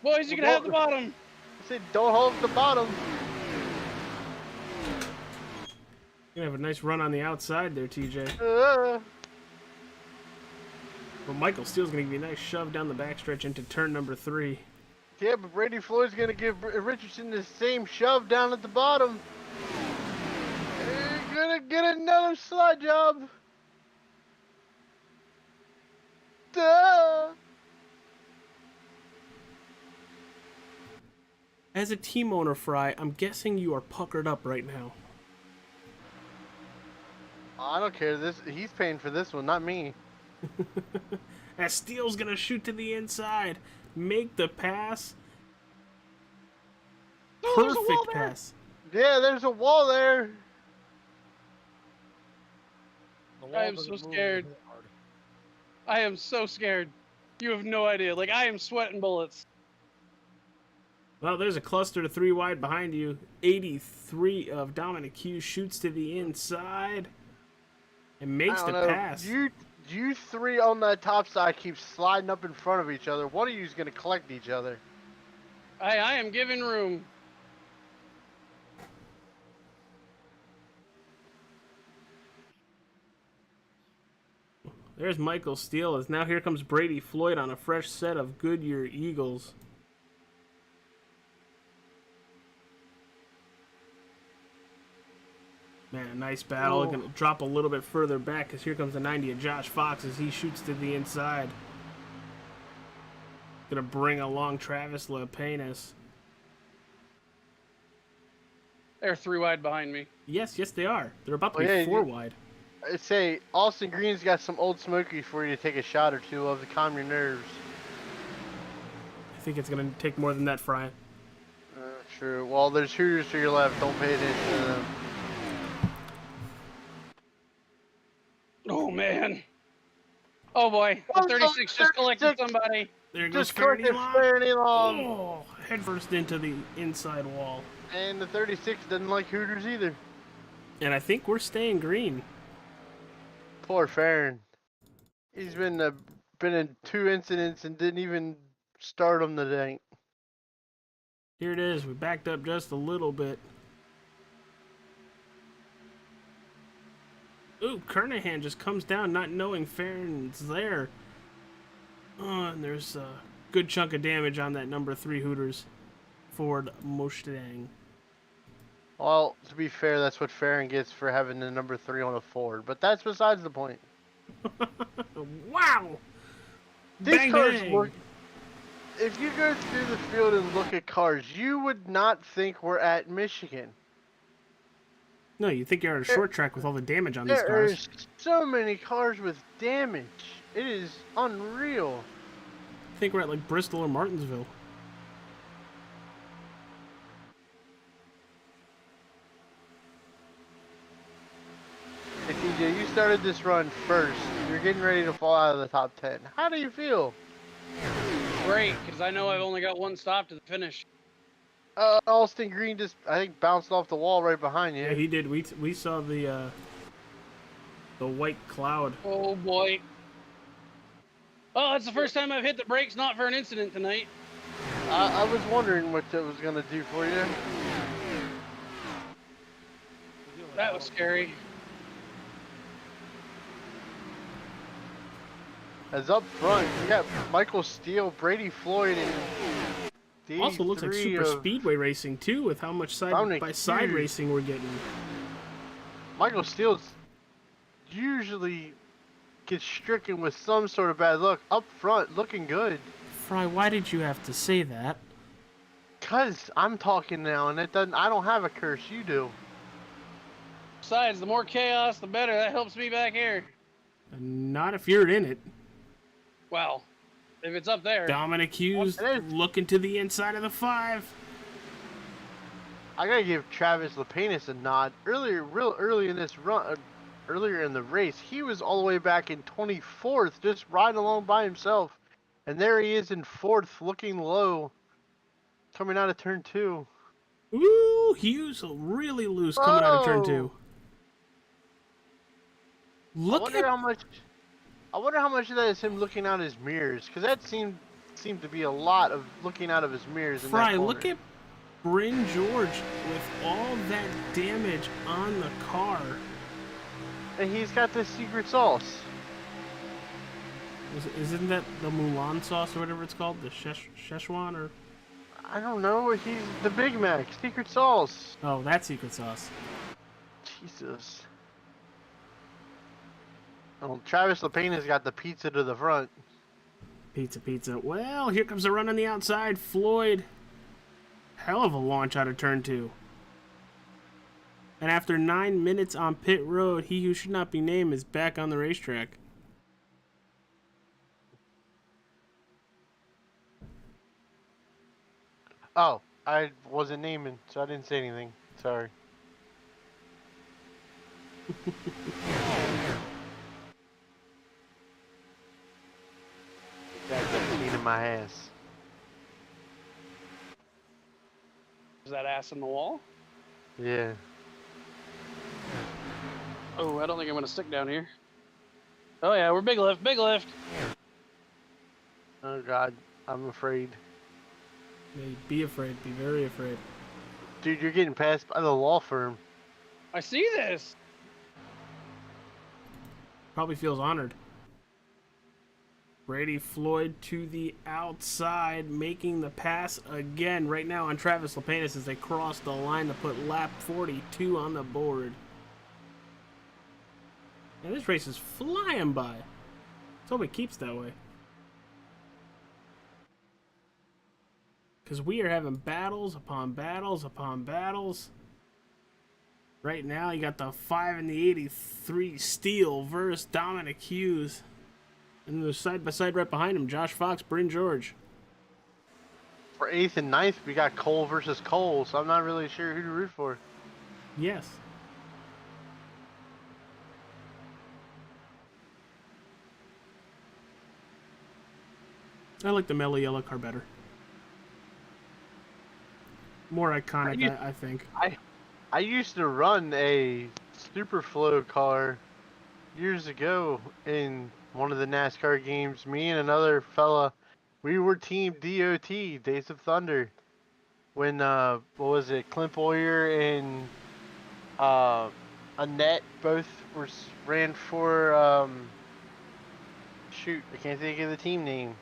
Boys, you can have the bottom. I said, don't hold the bottom. You have a nice run on the outside there, TJ. But Michael Steele's gonna give you a nice shove down the backstretch into turn number 3. Yeah, but Brady Floyd's going to give Richardson the same shove down at the bottom. You're going to get another slide job. Duh. As a team owner, Fry, I'm guessing you are puckered up right now. I don't care. He's paying for this one, not me. As Steele's gonna shoot to the inside, make the pass. there's a wall Perfect there. pass. Yeah, there's a wall there. The wall I am doesn't so move scared. that hard. I am so scared. You have no idea. Like, I am sweating bullets. Well, there's a cluster to 3 wide behind you. 83 of Dominic Hughes shoots to the inside and makes the pass. You three on that top side keep sliding up in front of each other. One of you's gonna collect each other. I am giving room. There's Michael Steele. As now here comes Brady Floyd on a fresh set of Goodyear Eagles. Man, a nice battle. Oh. Going to drop a little bit further back because here comes the 90 of Josh Fox as he shoots to the inside. Going to bring along Travis Lepenis. They're 3 wide behind me. Yes, they are. They're about to be 4 wide. I'd say Austin Green's got some Old Smoky for you to take a shot or two of to calm your nerves. I think it's going to take more than that, Fry. True. Well, there's Hooters to your left. Don't pay attention to them. Oh, man. Oh, boy. The 36 just collected somebody. There goes Just collected Fairney Long. Oh, head first into the inside wall. And the 36 doesn't like Hooters either. And I think we're staying green. Poor Farron. He's been in 2 incidents and didn't even start them today. Here it is. We backed up just a little bit. Ooh, Kernahan just comes down not knowing Farron's there. Oh, and there's a good chunk of damage on that number 3 Hooters Ford Mustang. Well, to be fair, that's what Farron gets for having the number 3 on a Ford. But that's besides the point. Wow! These Bang, cars bang. look... If you go through the field and look at cars, you would not think we're at Michigan. No, you think you're at a short track with all the damage on these There cars. are so many cars with damage. It is unreal. I think we're at like Bristol or Martinsville. Hey TJ, you started this run first. You're getting ready to fall out of the top 10. How do you feel? Great, because I know I've only got 1 stop to the finish. Austin Green just, I think, bounced off the wall right behind you. Yeah, he did. We saw the white cloud. Oh, boy. Oh, that's the first time I've hit the brakes not for an incident tonight. I was wondering what that was going to do for you. That was scary. As up front, you got Michael Steele, Brady Floyd, and these Also looks like 3 super of speedway racing too, with how much side by side racing we're getting. Michael Steele usually gets stricken with some sort of bad luck. Up front, looking good. Fry, why did you have to say that? Cause I'm talking now, and it doesn't. I don't have a curse. You do. Besides, the more chaos, the better. That helps me back here. Not if you're in it. Well, if it's up there. Dominic Hughes looking to the inside of the 5. I gotta give Travis Lepenis a nod. Real early in this run, earlier in the race, he was all the way back in 24th, just riding along by himself, and there he is in 4th, looking low, coming out of turn 2. Ooh, Hughes really loose coming out of turn 2. Look at I wonder how much of that is him looking out his mirrors, because that seemed to be a lot of looking out of his mirrors. Fry, in that look at Bryn George with all that damage on the car. And he's got the secret sauce. Isn't that the Mulan sauce or whatever it's called? The Szechuan or? I don't know. He's the Big Mac, secret sauce. Oh, that secret sauce. Jesus. Oh, Travis Lepenis got the pizza to the front. Pizza. Well, here comes a run on the outside. Floyd. Hell of a launch out of turn 2. And after 9 minutes on pit road, he who should not be named is back on the racetrack. Oh, I wasn't naming, so I didn't say anything. Sorry. my ass. Is that ass in the wall? Yeah. Oh, I don't think I'm gonna stick down here. Oh yeah, we're big lift, big lift. Oh God, I'm afraid. Be afraid. Be very afraid. Dude, you're getting passed by the law firm. I see this. Probably feels honored. Brady Floyd to the outside, making the pass again right now on Travis Lapenas as they cross the line to put lap 42 on the board. And this race is flying by. Let's hope it keeps that way. Because we are having battles upon battles upon battles. Right now, you got the 5 and the 83 Steel versus Dominic Hughes. And they're side by side right behind him, Josh Fox, Bryn George. For 8th and 9th, we got Cole versus Cole, so I'm not really sure who to root for. Yes. I like the mellow yellow car better. More iconic, I think. I used to run a Superflow car years ago in one of the NASCAR games. Me and another fella, we were Team DOT, Days of Thunder. When, what was it, Clint Boyer and Annette both ran for, shoot, I can't think of the team name.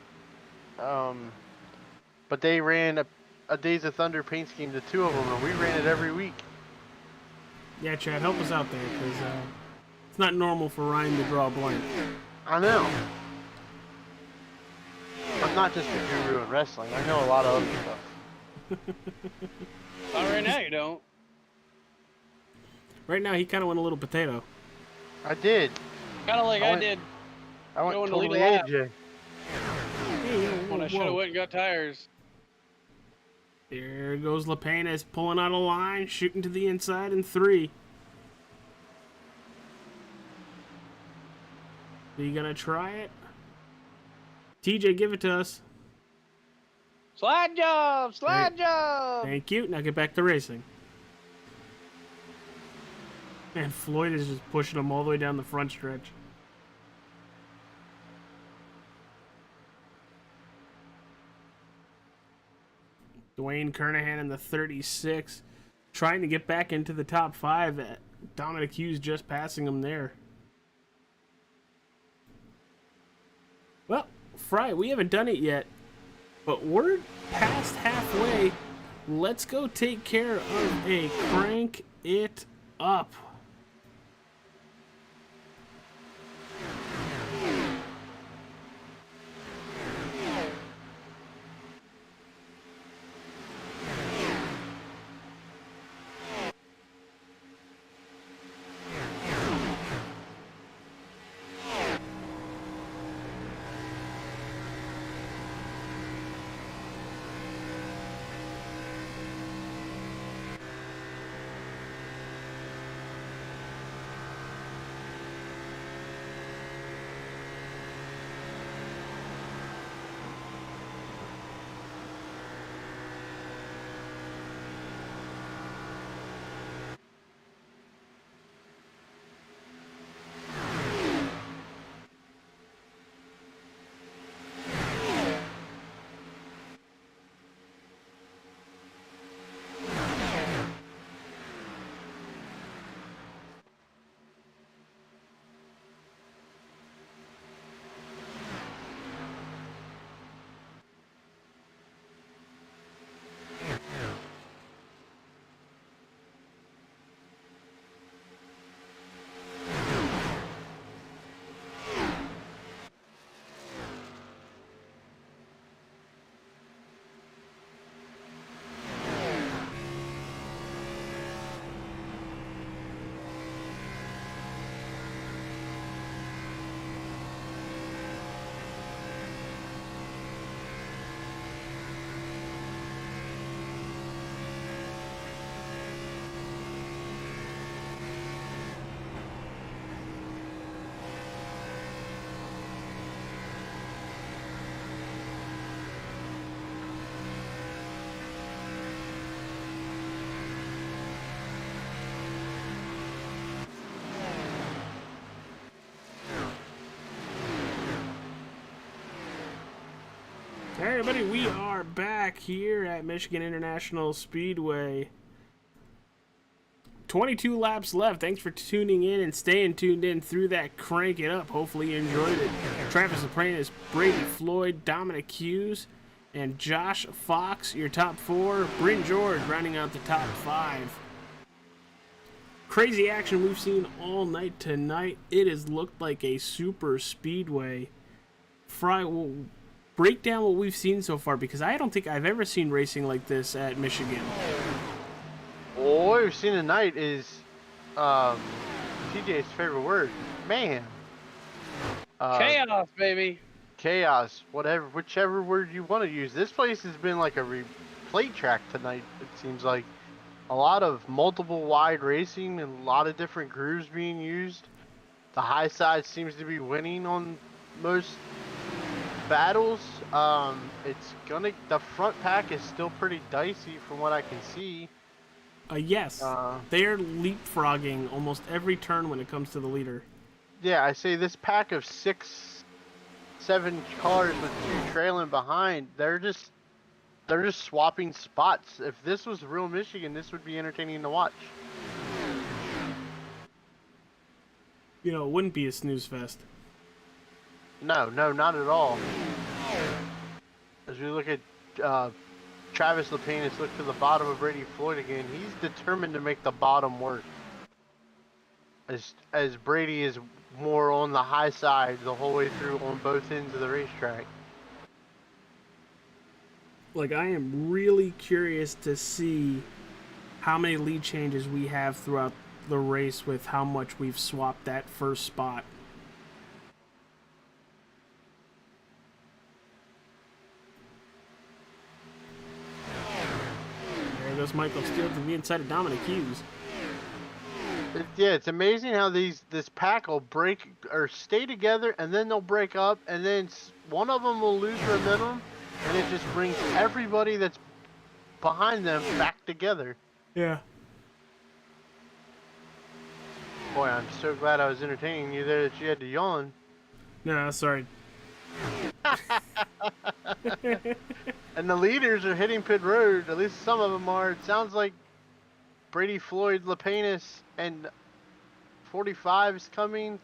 But they ran a Days of Thunder paint scheme, the two of them, and we ran it every week. Yeah, Chad, help us out there, because it's not normal for Ryan to draw a blank. I know. I'm not just a guru in wrestling. I know a lot of other stuff. Not right now, you don't. Right now, he kind of went a little potato. I did. Kind of like I did I went going to totally lead a lap. AJ. when I should have went and got tires. There goes Lapenas pulling out a line, shooting to the inside in 3. Are you gonna try it? TJ, give it to us. Slide job! Slide job! Thank you. Now get back to racing. Man, Floyd is just pushing him all the way down the front stretch. Dwayne Kernahan in the 36, trying to get back into the top 5. Dominic Hughes just passing him there. Well, Fry, we haven't done it yet, but we're past halfway. Let's go take care of a crank it up. Hey everybody, we are back here at Michigan International Speedway. 22 laps left. Thanks for tuning in and staying tuned in through that Crank It Up. Hopefully you enjoyed it. Travis LaPrainis, Brady Floyd, Dominic Hughes, and Josh Fox, your top 4. Bryn George rounding out the top 5. Crazy action we've seen all night tonight. It has looked like a super speedway. Fry, will break down what we've seen so far, because I don't think I've ever seen racing like this at Michigan. Well, what we've seen tonight is TJ's favorite word, mayhem. Chaos, baby. Chaos, whatever, whichever word you want to use. This place has been like a plate track tonight, it seems like. A lot of multiple wide racing and a lot of different grooves being used. The high side seems to be winning on most battles. The front pack is still pretty dicey from what I can see. Yes, they're leapfrogging almost every turn when it comes to the leader. Yeah, I say this pack of 6, 7 cars with 2 trailing behind, they're just swapping spots. If this was real Michigan, this would be entertaining to watch. You know, it wouldn't be a snooze fest. No, not at all. As we look at Travis LaPrainis, look to the bottom of Brady Floyd again. He's determined to make the bottom work. As Brady is more on the high side the whole way through on both ends of the racetrack. Like, I am really curious to see how many lead changes we have throughout the race with how much we've swapped that first spot. There goes Michael Steele to the inside of Dominic Hughes. Yeah, it's amazing how this pack will break or stay together, and then they'll break up, and then one of them will lose momentum, and it just brings everybody that's behind them back together. Yeah. Boy, I'm so glad I was entertaining you there that you had to yawn. No, sorry. And the leaders are hitting pit road. At least some of them are. It sounds like Brady Floyd, LaPrainis, and 45 is coming.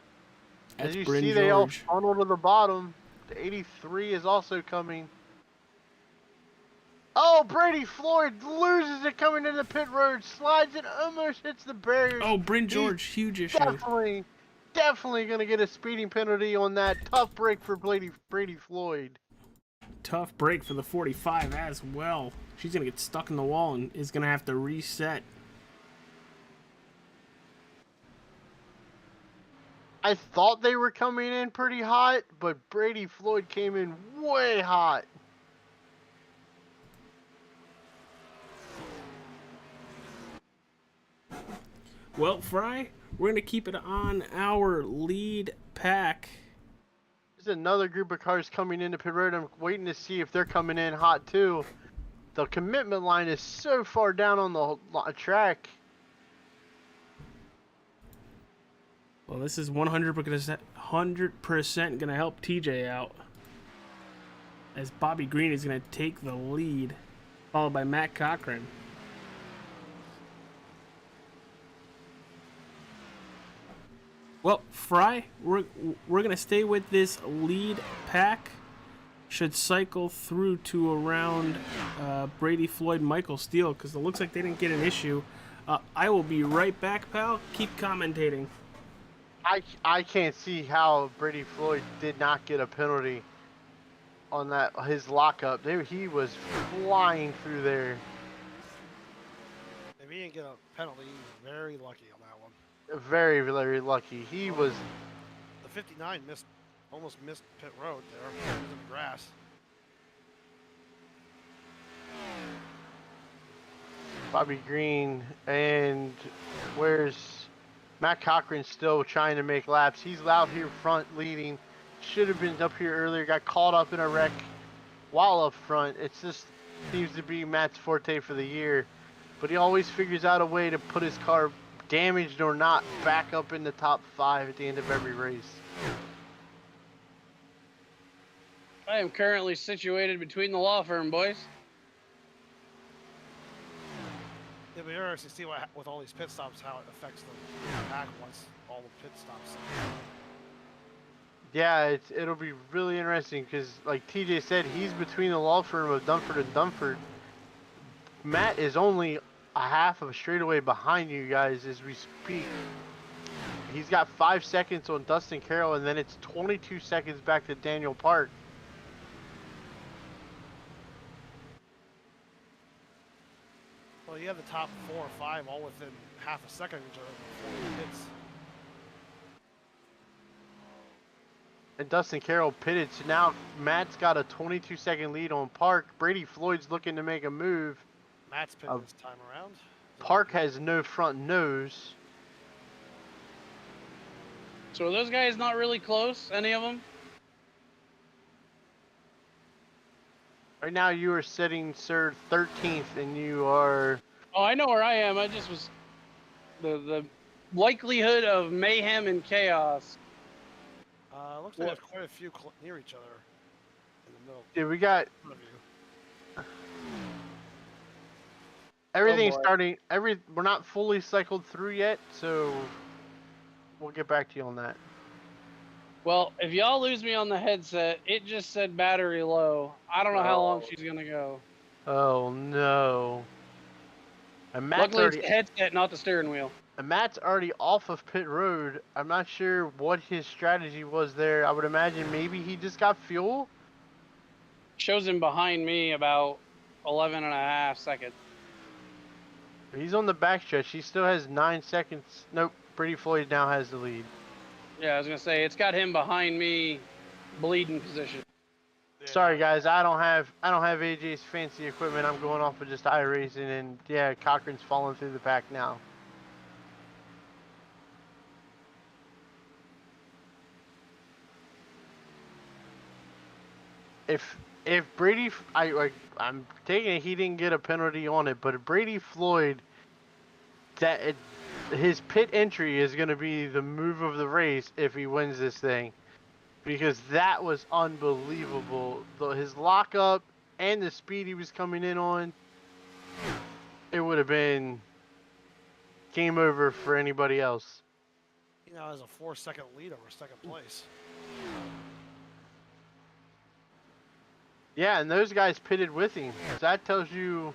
That's As you Bryn see, they all George. funnel to the bottom. The 83 is also coming. Oh, Brady Floyd loses it coming into pit road, slides it, almost hits the barrier. Oh, Bryn George, huge issue. Definitely going to get a speeding penalty on that. Tough break for Brady Floyd. Tough break for the 45 as well. She's going to get stuck in the wall and is going to have to reset. I thought they were coming in pretty hot, but Brady Floyd came in way hot. Well, Fry, we're going to keep it on our lead pack. There's another group of cars coming into pit road. I'm waiting to see if they're coming in hot too. The commitment line is so far down on the track. Well, this is 100% going to help TJ out, as Bobby Green is going to take the lead, followed by Matt Cochran. Well, Fry, we're going to stay with this lead pack. Should cycle through to around Brady Floyd, Michael Steele, because it looks like they didn't get an issue. I will be right back, pal. Keep commentating. I can't see how Brady Floyd did not get a penalty on his lockup. He was flying through there. If he didn't get a penalty, he's very lucky on that one. Very, very lucky. He was. The 59 almost missed pit road there. He was in the grass. Bobby Green, and where's Matt Cochran still trying to make laps. He's out here front leading. Should have been up here earlier. Got caught up in a wreck while up front. It just seems to be Matt's forte for the year. But he always figures out a way to put his car, damaged or not, back up in the top 5 at the end of every race. I am currently situated between the law firm, boys. It'll be interesting to see what with all these pit stops how it affects the pack once all the pit stops. Yeah, it'll be really interesting because, like TJ said, he's between the law firm of Dunford and Dunford. Matt is only a half of a straightaway behind you guys as we speak. He's got 5 seconds on Dustin Carroll, and then it's 22 seconds back to Daniel Park. Well, you have the top 4 or 5 all within half a second of each other before the hits. And Dustin Carroll pitted, so now Matt's got a 22-second lead on Park. Brady Floyd's looking to make a move. Matt's pitting this time around. Park has no front nose. So are those guys not really close, any of them? Right now you are sitting, sir, 13th, and you are... Oh, I know where I am. I just was... The likelihood of mayhem and chaos. Looks like there's quite a few near each other in the middle. Yeah, we got... Of you. Everything's starting... We're not fully cycled through yet, so... We'll get back to you on that. Well, if y'all lose me on the headset, it just said battery low. I don't know how long she's going to go. Oh, no. And Matt's Luckily, it's the headset, not the steering wheel. And Matt's already off of pit road. I'm not sure what his strategy was there. I would imagine maybe he just got fuel. Shows him behind me about 11 and a half seconds. He's on the backstretch. He still has 9 seconds. Nope. Brady Floyd now has the lead. Yeah, I was going to say, it's got him behind me, bleeding position. Yeah. Sorry guys, I don't have AJ's fancy equipment. I'm going off of just iRacing, and yeah, Cochran's falling through the pack now. If Brady, I'm taking it he didn't get a penalty on it, but if Brady Floyd, his pit entry is going to be the move of the race if he wins this thing, because that was unbelievable. His lockup and the speed he was coming in on, it would have been game over for anybody else. He now has a 4-second lead over second place. Yeah, and those guys pitted with him. So that tells you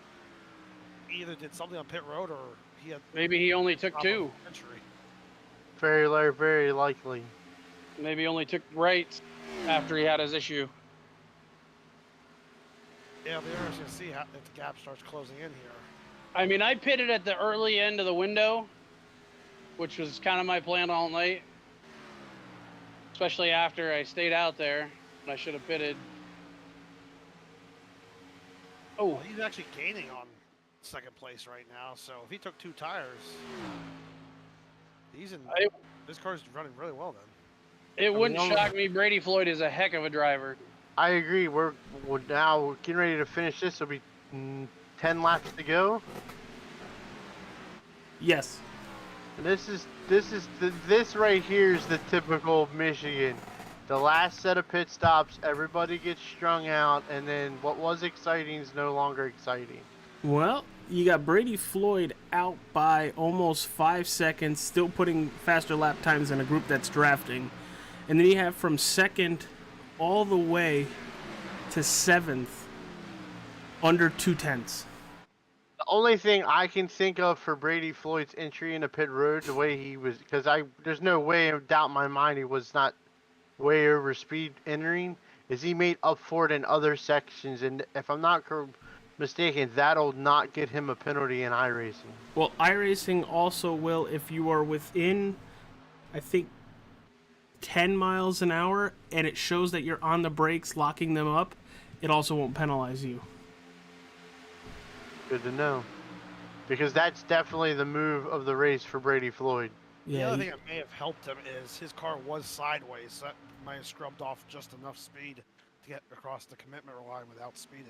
He either did something on pit road or he had Maybe he only took 2. entry. very likely. Maybe he only took rights after he had his issue. Yeah, it'll be interesting to see if the gap starts closing in here. I mean, I pitted at the early end of the window, which was kind of my plan all night. Especially after I stayed out there, and I should have pitted. Oh, Well, he's actually gaining on second place right now, so if he took 2 tires, he's in. This car's running really well then. it wouldn't shock me. Brady Floyd is a heck of a driver. I agree. We're now getting ready to finish this. There'll be 10 laps to go. Yes. And this right here is the typical Michigan. The last set of pit stops, everybody gets strung out, and then what was exciting is no longer exciting. Well, you got Brady Floyd out by almost 5 seconds, still putting faster lap times in a group that's drafting. And then you have from second all the way to 7th, under 2/10. The only thing I can think of for Brady Floyd's entry into pit road, the way he was, because there's no way of doubt in my mind he was not way over speed entering, is he made up for it in other sections, and if I'm not mistaken, that'll not get him a penalty in iRacing. Well, iRacing also will if you are within, I think, 10 miles an hour, and it shows that you're on the brakes locking them up, it also won't penalize you. Good to know. Because that's definitely the move of the race for Brady Floyd. The other thing that may have helped him is his car was sideways, so that might have scrubbed off just enough speed to get across the commitment line without speeding.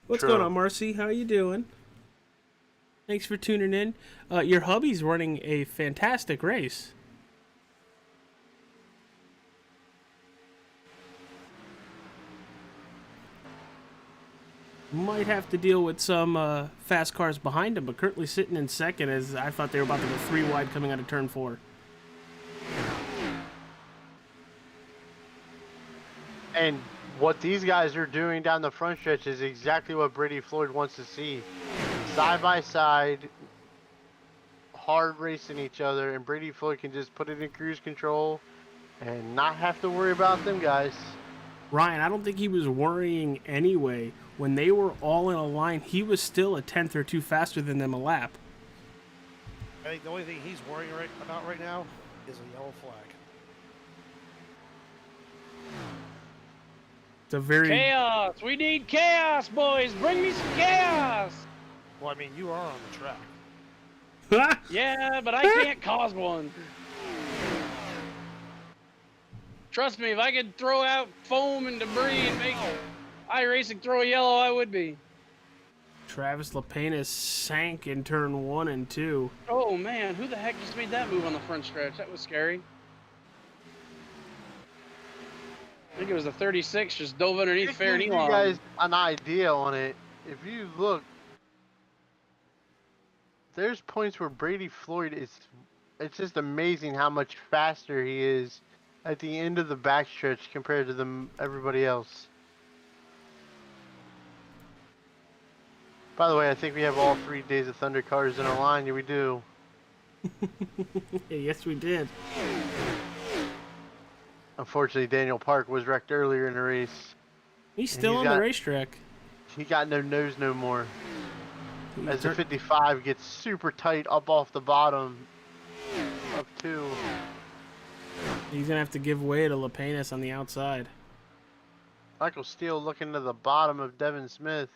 What's True. going on, Marcy? How you doing? Thanks for tuning in. Your hubby's running a fantastic race. Might have to deal with some fast cars behind him, but currently sitting in second as I thought they were about to go 3 wide coming out of turn 4. And what these guys are doing down the front stretch is exactly what Brady Floyd wants to see. Side by side, hard racing each other, and Brady Floyd can just put it in cruise control and not have to worry about them guys. Ryan, I don't think he was worrying anyway. When they were all in a line, he was still a tenth or two faster than them a lap. I think the only thing he's worrying about right now is a yellow flag. It's a very... Chaos! We need chaos, boys! Bring me some chaos! Well, I mean, you are on the track. Yeah, but I can't cause one. Trust me, if I could throw out foam and debris and make iRacing throw a yellow, I would be. Travis Lapena sank in turn 1 and 2. Oh man, who the heck just made that move on the front stretch? That was scary. I think it was the 36, just dove underneath fair and Give Elon. you guys an idea on it. If you look, there's points where Brady Floyd is, it's just amazing how much faster he is at the end of the backstretch compared to everybody else. By the way, I think we have all 3 Days of Thunder cars in a line. Yeah, we do. Yes, we did. Unfortunately, Daniel Park was wrecked earlier in the race. He's still on the racetrack. He got no nose no more. He As the 55 gets super tight up off the bottom of 2. He's going to have to give way to Lapenas on the outside. Michael Steele looking to the bottom of Devin Smith.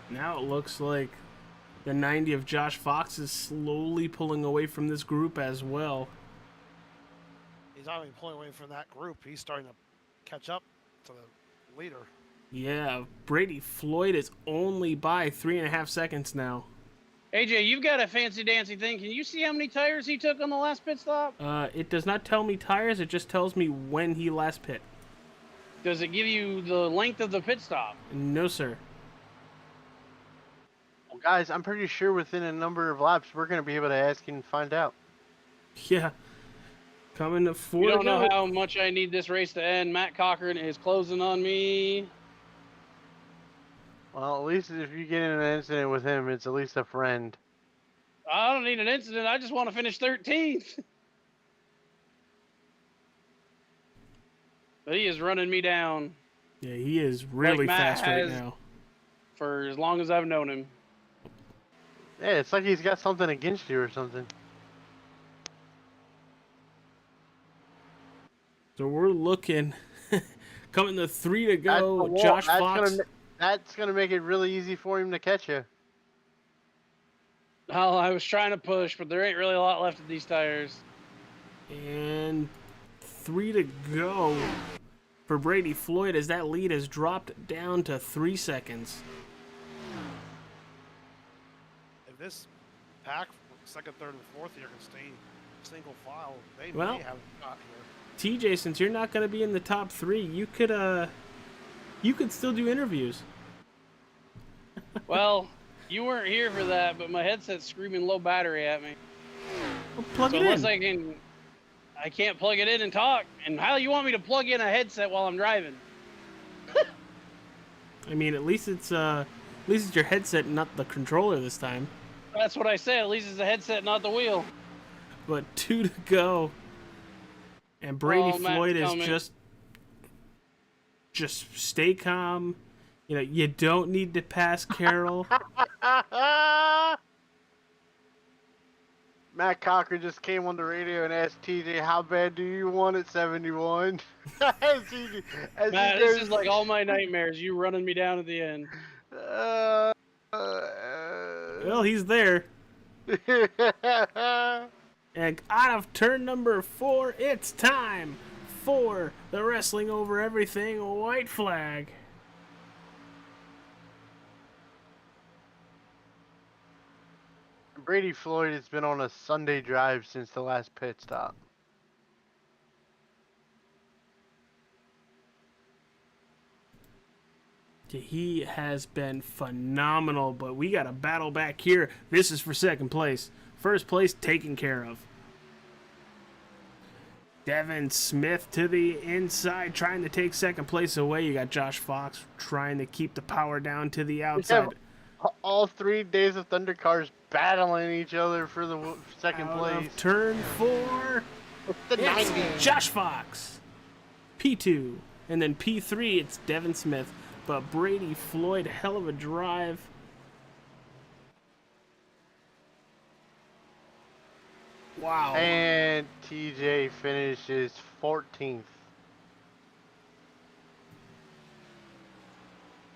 Now it looks like the 90 of Josh Fox is slowly pulling away from this group as well. He's not even pulling away from that group. He's starting to catch up to the leader. Yeah, Brady Floyd is only by 3.5 seconds now. AJ, you've got a fancy dancy thing. Can you see how many tires he took on the last pit stop? It does not tell me tires, it just tells me when he last pit. Does it give you the length of the pit stop? No, sir. Well, guys, I'm pretty sure within a number of laps we're going to be able to ask and find out. Yeah. Coming to 4 You to don't go. know how much I need this race to end. Matt Cochran is closing on me. Well, at least if you get in an incident with him, it's at least a friend. I don't need an incident. I just want to finish 13th. But he is running me down. Yeah, he is really Like Matt fast right has now. For as long as I've known him. Yeah, it's like he's got something against you or something. So we're looking. Coming to 3 to go. Josh Fox. That's gonna make it really easy for him to catch you. Well, I was trying to push, but there ain't really a lot left of these tires. And 3 to go for Brady Floyd as that lead has dropped down to 3 seconds. If this pack, second, third, and fourth here, can stay single file, they Well, may have got here. TJ, since you're not going to be in the top 3, you could still do interviews. Well, you weren't here for that, but my headset's screaming low battery at me. Well, plug So it unless in. I can't plug it in and talk. And how you want me to plug in a headset while I'm driving? I mean, at least it's your headset, not the controller this time. That's what I said. At least it's the headset, not the wheel. But 2 to go, and Brady Matt's Floyd is coming. just stay calm. You know, you don't need to pass Carroll. Matt Cochran just came on the radio and asked TJ, "How bad do you want it, 71?" Matt, this is like all my nightmares. You running me down at the end. Well, he's there. And out of turn number 4, it's time for the Wrestling Over Everything white flag. Brady Floyd has been on a Sunday drive since the last pit stop. He has been phenomenal, but we got a battle back here. This is for second place. First place taken care of. Devin Smith to the inside, trying to take second place away. You got Josh Fox trying to keep the power down to the outside. All 3 Days of Thunder cars battling each other for the second Out place. of turn 4. The It's 90s. Josh Fox. P2. And then P3, it's Devin Smith. But Brady Floyd, hell of a drive. Wow. And TJ finishes 14th.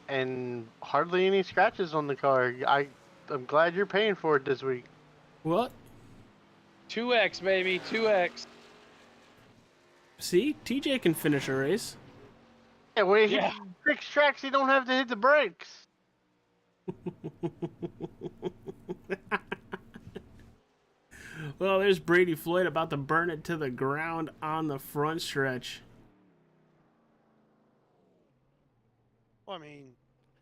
And hardly any scratches on the car. I'm glad you're paying for it this week. What? 2x, baby, 2x. See, TJ can finish a race. Yeah, when he Yeah. fix tracks, he don't have to hit the brakes. Well, there's Brady Floyd about to burn it to the ground on the front stretch. Well, I mean,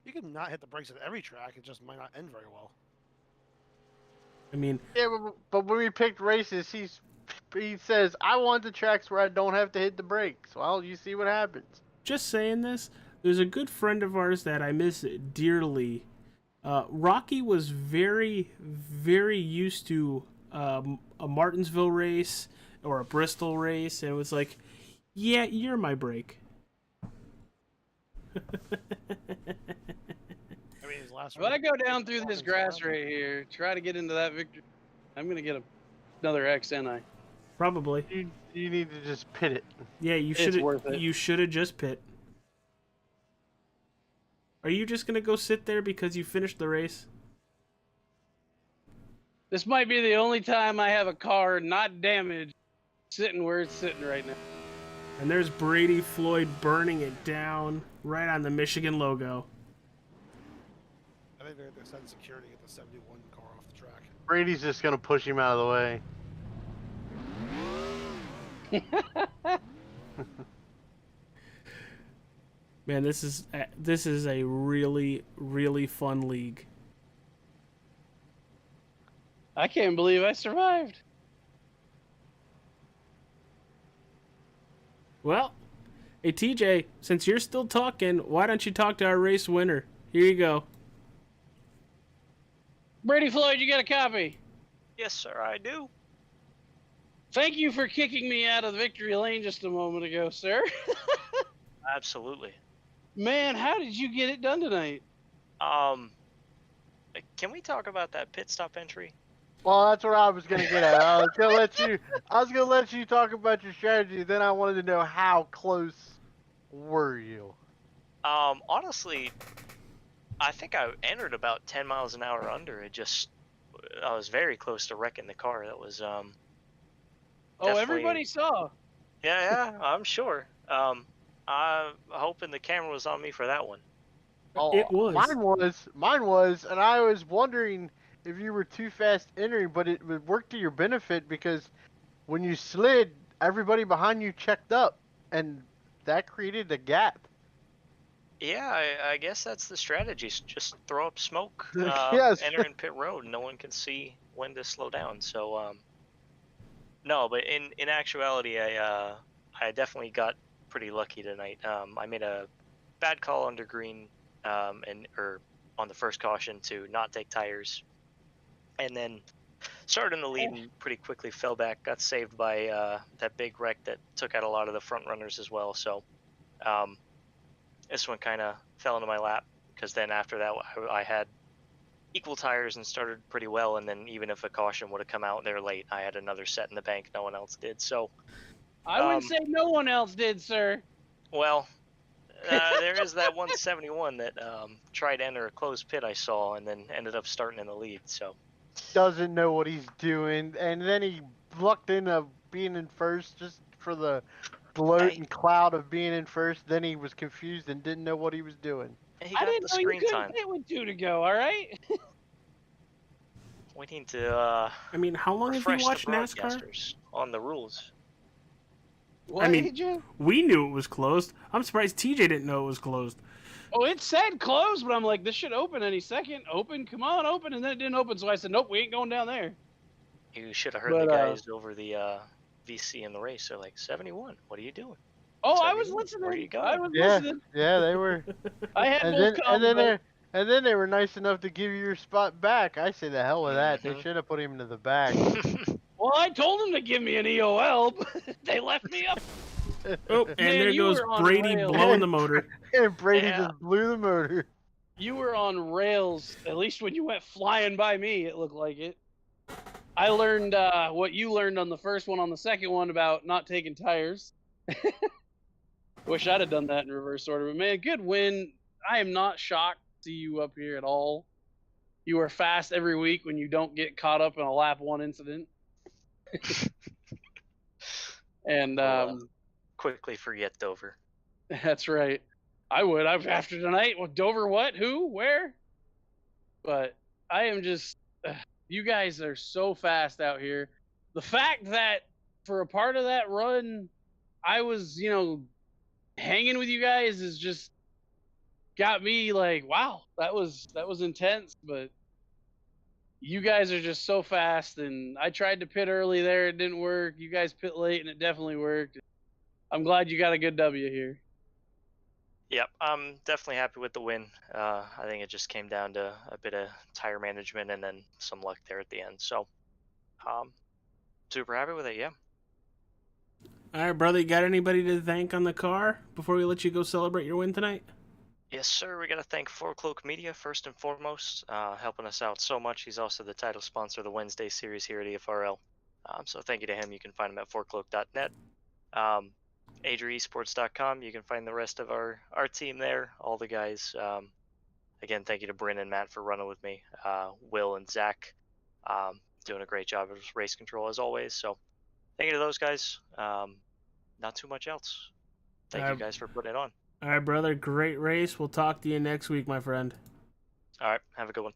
you can not hit the brakes at every track. It just might not end very well. I mean, Yeah, but when we picked races, he says, I want the tracks where I don't have to hit the brakes. Well, you see what happens. just saying this, there's a good friend of ours that I miss dearly. Rocky was very, very used to a Martinsville race or a Bristol race, and it was like, yeah, you're my break. I mean, his last. If I go down through this grass right here, try to get into that victory, I'm gonna get another X, ain't I? Probably. You need to just pit it. Yeah, you It's should. worth it. You should have just pit. Are you just gonna go sit there because you finished the race? This might be the only time I have a car not damaged sitting where it's sitting right now. And there's Brady Floyd burning it down right on the Michigan logo. I think they're sending security to get the 71 car off the track. Brady's just going to push him out of the way. Man, this is a really, really fun league. I can't believe I survived. Well, hey TJ, since you're still talking, why don't you talk to our race winner? Here you go. Brady Floyd, you got a copy? Yes, sir, I do. Thank you for kicking me out of the victory lane just a moment ago, sir. Absolutely. Man, how did you get it done tonight? Can we talk about that pit stop entry? Well, that's what I was going to get at. I was going to let you talk about your strategy. Then I wanted to know how close were you? Honestly, I think I entered about 10 miles an hour under. I was very close to wrecking the car. That was, Oh, definitely- everybody saw. yeah, I'm sure. I'm hoping the camera was on me for that one. Oh, It was. Mine was, and I was wondering if you were too fast entering, but it would work to your benefit because when you slid, everybody behind you checked up, and that created a gap. Yeah, I guess that's the strategy. Just throw up smoke, Yes. enter in pit road. No one can see when to slow down. So, no, but in actuality, I definitely got pretty lucky tonight. I made a bad call under green, or on the first caution to not take tires, and then started in the lead and pretty quickly fell back. Got saved by that big wreck that took out a lot of the front runners as well. So, this one kind of fell into my lap because then after that I had equal tires and started pretty well, and then even if a caution would have come out there late, I had another set in the bank. No one else did. So, I wouldn't say no one else did, sir. well, there is that 171 that tried to enter a closed pit I saw and then ended up starting in the lead. So, Doesn't know what he's doing, and then he lucked into being in first just for the bloat and cloud of being in first. Then he was confused and didn't know what he was doing. he I got didn't the know you screen couldn't time. pit with two to go, all right? We need to I mean, how long have you refresh the watched NASCAR? broadcasters on the rules. What, I mean, AJ? we knew it was closed. I'm surprised TJ didn't know it was closed. Oh, it said closed, but I'm like, this should open any second. Open, come on, open, and then it didn't open. So I said, nope, we ain't going down there. You should have heard But, the guys over the VC in the race. They're like, 71. What are you doing? Oh, I was 71, Where are you listening. going? I was Yeah, listening. yeah, they were. I had And both then they were nice enough to give you your spot back. I say the hell with that. They Mhm. should have put him to the back. Well, I told them to give me an EOL, but they left me up. Oh, and Man, there you goes were on Brady rails. blowing the motor. And Brady Yeah. just blew the motor. You were on rails, at least when you went flying by me, it looked like it. I learned what you learned on the first one, on the second one about not taking tires. Wish I'd have done that in reverse order, but man, good win. I am not shocked to see you up here at all. You are fast every week when you don't get caught up in a lap one incident. And We'll, quickly forget Dover. that's right. I would. After tonight. Well, Dover, what? Who? Where? But I am just. You guys are so fast out here. The fact that for a part of that run, I was, hanging with you guys is just got me like, wow, that was intense. But you guys are just so fast, and I tried to pit early there, it didn't work. You guys pit late, and it definitely worked. I'm glad you got a good W here. Yep, I'm definitely happy with the win. I think it just came down to a bit of tire management and then some luck there at the end. So, super happy with it. Yeah. All right, brother, you got anybody to thank on the car before we let you go celebrate your win tonight? Yes, sir. We got to thank Four Cloak Media first and foremost, helping us out so much. He's also the title sponsor of the Wednesday series here at EFRL. So thank you to him. You can find him at fourcloak.net. AdriEsports.com. You can find the rest of our team there, all the guys. Again, thank you to Bryn and Matt for running with me. Will and Zach doing a great job of race control as always. So thank you to those guys. Not too much else. Thank you guys for putting it on. All right, brother, great race. We'll talk to you next week, my friend. All right, have a good one.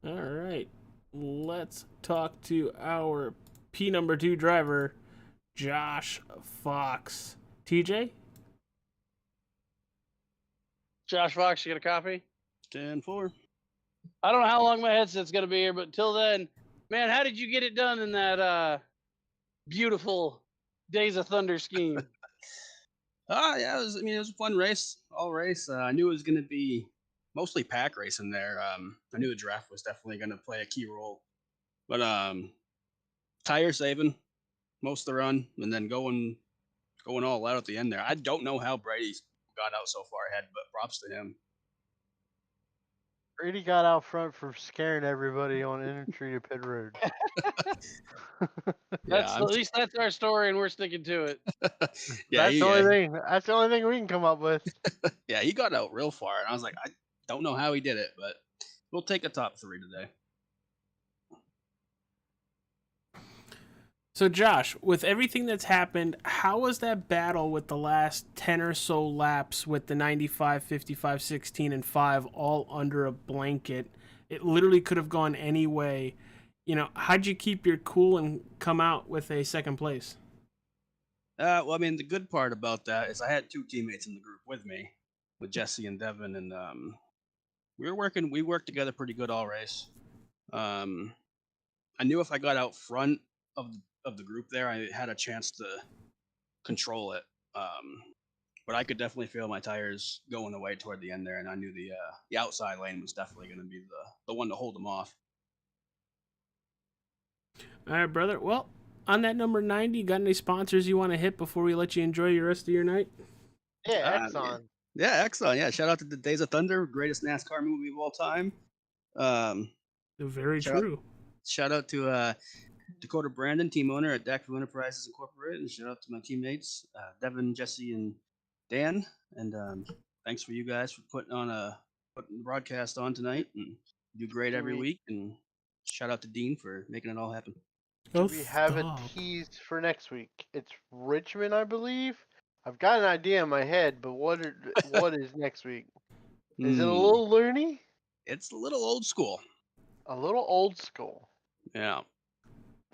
All right, let's talk to our P2 driver, Josh Fox. TJ? Josh Fox, you got a copy? 10-4. I don't know how long my headset's gonna be here, but until then, man, how did you get it done in that beautiful Days of Thunder scheme? Yeah, it was a fun race. All race. I knew it was going to be mostly pack racing there. I knew the draft was definitely going to play a key role, but tire saving most of the run, and then going all out at the end there. I don't know how Brady got out so far ahead, but props to him. Brady got out front for scaring everybody on entry to pit road. At least that's our story, and we're sticking to it. That's the only thing. That's the only thing we can come up with. Yeah, he got out real far, and I was like, I don't know how he did it, but we'll take a top 3 today. So, Josh, with everything that's happened, how was that battle with the last 10 or so laps with the 95, 55, 16, and 5 all under a blanket? It literally could have gone any way. How'd you keep your cool and come out with a second place? Well, I mean, the good part about that is I had 2 teammates in the group with me, with Jesse and Devin, and we worked together pretty good all race. I knew if I got out front of the group there, I had a chance to control it. But I could definitely feel my tires going away toward the end there, and I knew the outside lane was definitely going to be the one to hold them off. All right, brother. Well, on that number 90, you got any sponsors you want to hit before we let you enjoy the rest of your night? Yeah, Exxon. Yeah, Exxon. Yeah, shout out to the Days of Thunder, greatest NASCAR movie of all time. Very true. Shout out to Dakota Brandon, team owner at Dackville Enterprises Incorporated, and shout out to my teammates, Devin, Jesse, and Dan. And thanks for you guys for putting the broadcast on tonight. And you do great every week. And shout out to Dean for making it all happen. We have a tease for next week. It's Richmond, I believe. I've got an idea in my head, but what is next week? Is it a little loony? It's a little old school. A little old school. Yeah.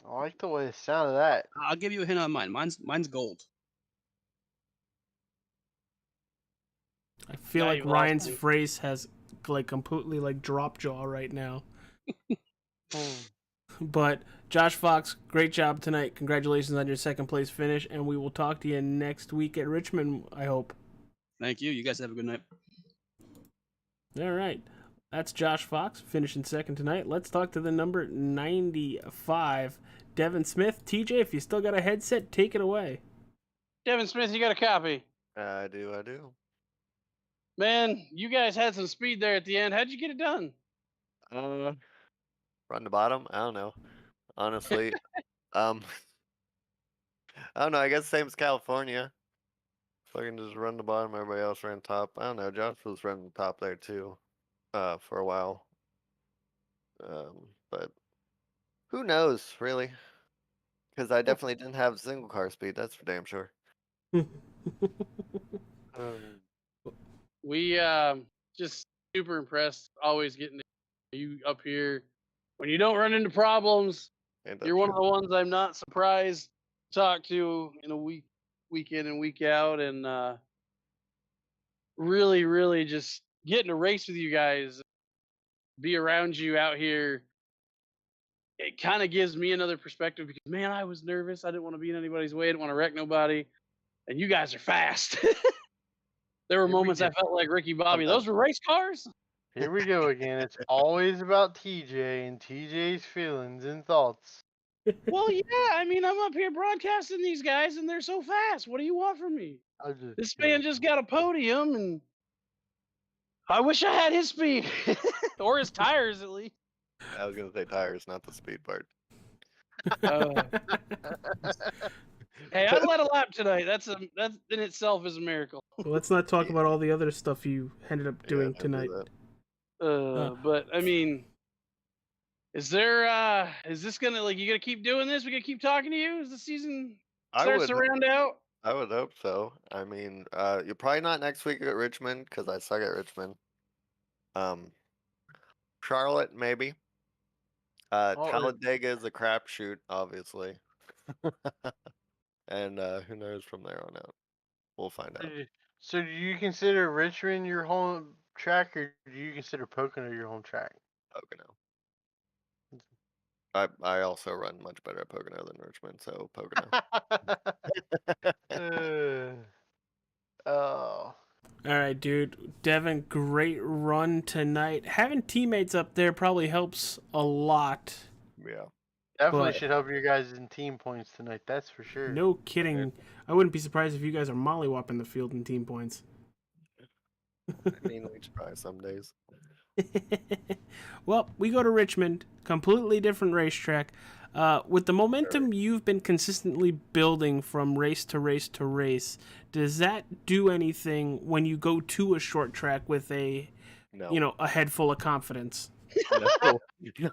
I like the way the sound of that. I'll give you a hint on mine. Mine's gold. I feel Now like you lost Ryan's me. face has like completely like drop jaw right now. But Josh Fox, great job tonight. Congratulations on your second place finish, and we will talk to you next week at Richmond, I hope. Thank you. You guys have a good night. All right. That's Josh Fox finishing second tonight. Let's talk to the number 95, Devin Smith. TJ, if you still got a headset, take it away. Devin Smith, you got a copy. I do. Man, you guys had some speed there at the end. How'd you get it done? Run the bottom? I don't know. Honestly. I don't know. I guess same as California. Fucking just run the bottom, everybody else ran top. I don't know. Josh was running the top there too, for a while. But who knows, really? Because I definitely didn't have single car speed. That's for damn sure. We just super impressed. Always getting you up here. When you don't run into problems, you're one of the ones I'm not surprised to talk to in a week in and week out, and really just getting to race with you guys, be around you out here. It kind of gives me another perspective because, man, I was nervous. I didn't want to be in anybody's way. I didn't want to wreck nobody. And you guys are fast. There were moments I felt like Ricky Bobby. Those were race cars? Here we go again. It's always about TJ and TJ's feelings and thoughts. Well, yeah. I mean, I'm up here broadcasting these guys, and they're so fast. What do you want from me? This man just got a podium, and I wish I had his speed. Or his tires, at least. I was going to say tires, not the speed part. Hey, I led a lap tonight. That in itself is a miracle. Well, let's not talk about all the other stuff you ended up doing tonight. But I mean, is this gonna, like, you gonna keep doing this? We gonna keep talking to you as the season starts to round out? I would hope so. I mean, you're probably not next week at Richmond because I suck at Richmond. Charlotte maybe. Talladega is a crapshoot, obviously. And who knows from there on out? We'll find out. So do you consider Richmond your home track, or do you consider Pocono your home track? Pocono. I also run much better at Pocono than Richmond, so Pocono. Oh. All right, dude. Devin, great run tonight. Having teammates up there probably helps a lot. Yeah. Definitely should help you guys in team points tonight. That's for sure. No kidding. I wouldn't be surprised if you guys are mollywopping the field in team points. I mean, we try some days. Well, we go to Richmond, completely different racetrack. With the momentum you've been consistently building from race to race to race, does that do anything when you go to a short track with a head full of confidence? No,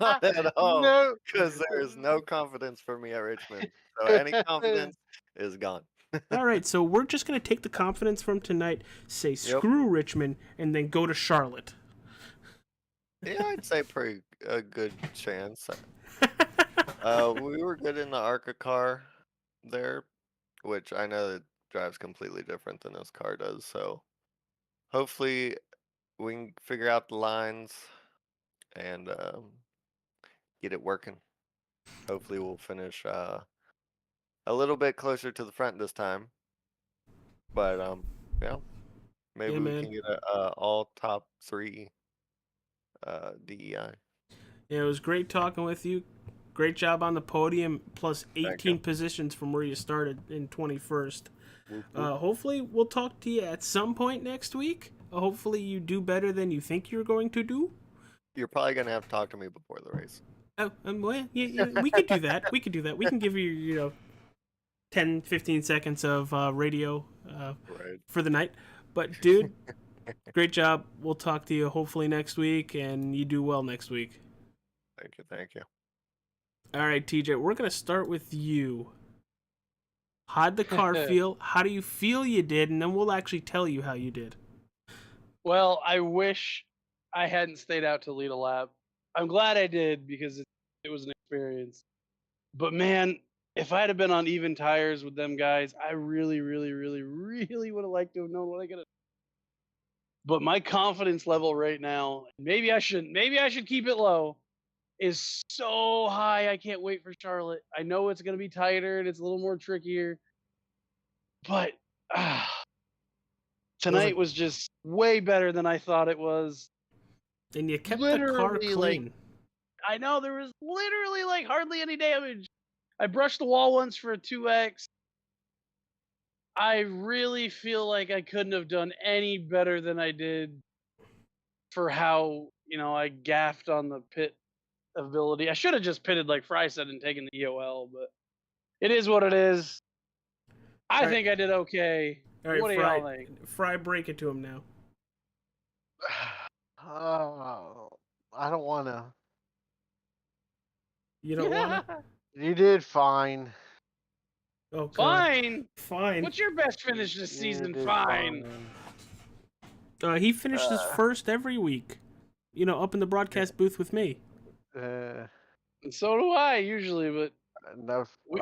not at all. No, because there is no confidence for me at Richmond. So any confidence is gone. All right, so we're just going to take the confidence from tonight, say screw Richmond, and then go to Charlotte. Yeah, I'd say a good chance. We were good in the ARCA car there, which I know that drives completely different than this car does. So hopefully we can figure out the lines and get it working. Hopefully we'll finish a little bit closer to the front this time. But maybe we can get a all top 3 DEI. Yeah, it was great talking with you. Great job on the podium, plus 18 positions from where you started in 21st. Hopefully we'll talk to you at some point next week. Hopefully you do better than you think you're going to do. You're probably going to have to talk to me before the race. Well, yeah, we could do that. We can give you, 10, 15 seconds of radio for the night. But, dude, great job. We'll talk to you hopefully next week, and you do well next week. Thank you. All right, TJ, we're going to start with you. How'd the car feel? How do you feel you did? And then we'll actually tell you how you did. Well, I wish I hadn't stayed out to lead a lap. I'm glad I did because it was an experience. But man, if I'd have been on even tires with them guys, I really, really, really, really would have liked to have known what I could have. But my confidence level right now, maybe I should keep it low, is so high. I can't wait for Charlotte. I know it's going to be tighter and it's a little more trickier, but tonight was just way better than I thought it was. And you kept the car Literally, clean. I know there was literally like hardly any damage. I brushed the wall once for a 2X. I really feel like I couldn't have done any better than I did for how, I gaffed on the pit ability. I should have just pitted like Fry said and taken the EOL, but it is what it is. I think I did okay. All right, What do y'all think? Fry, break it to him now. I don't want to. You don't want to? You did fine. Oh, God. Fine. Fine. What's your best finish this season? Fine. He finishes first every week. Up in the broadcast booth with me. And so do I usually, but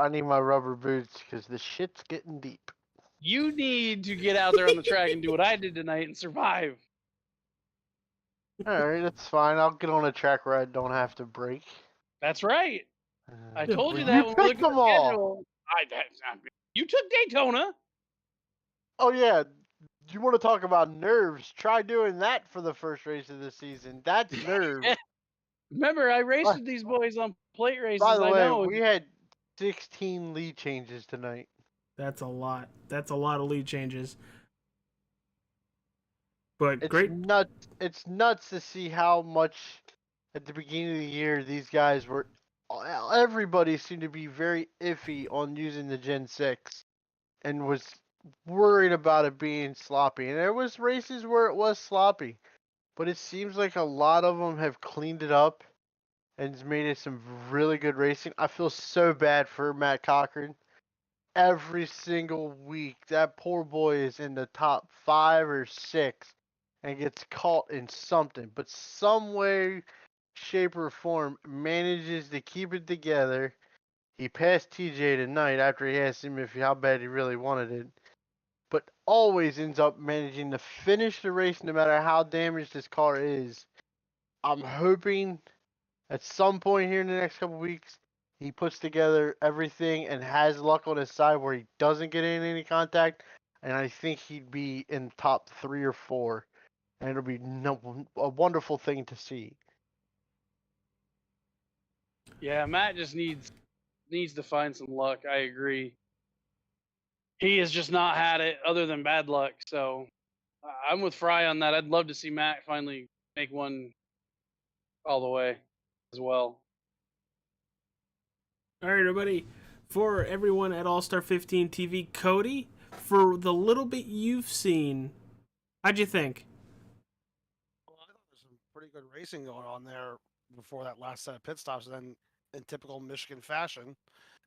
I need my rubber boots because the shit's getting deep. You need to get out there on the track and do what I did tonight and survive. All right, that's fine. I'll get on a track where I don't have to brake. That's right. I told you that when we looked at the schedule. You took Daytona. Oh yeah. You want to talk about nerves? Try doing that for the first race of the season. That's nerves. Remember, I raced with these boys on plate races. By the way, we had 16 lead changes tonight. That's a lot. That's a lot of lead changes. But It's nuts to see how much at the beginning of the year these guys were. Everybody seemed to be very iffy on using the Gen 6 and was worried about it being sloppy. And there was races where it was sloppy, but it seems like a lot of them have cleaned it up and made it some really good racing. I feel so bad for Matt Cochran. Every single week, that poor boy is in the top 5 or 6 and gets caught in something, but some way, shape, or form manages to keep it together. He passed TJ tonight after he asked him how bad he really wanted it, but always ends up managing to finish the race no matter how damaged his car is. I'm hoping at some point here in the next couple weeks, he puts together everything and has luck on his side where he doesn't get in any contact, and I think he'd be in top 3 or 4, and it'll be a wonderful thing to see. Yeah, Matt just needs to find some luck. I agree. He has just not had it other than bad luck. So I'm with Fry on that. I'd love to see Matt finally make one all the way as well. All right, everybody. For everyone at All Star 15 TV, Cody, for the little bit you've seen, how'd you think? Well, I thought there was some pretty good racing going on there before that last set of pit stops. And then, in typical Michigan fashion,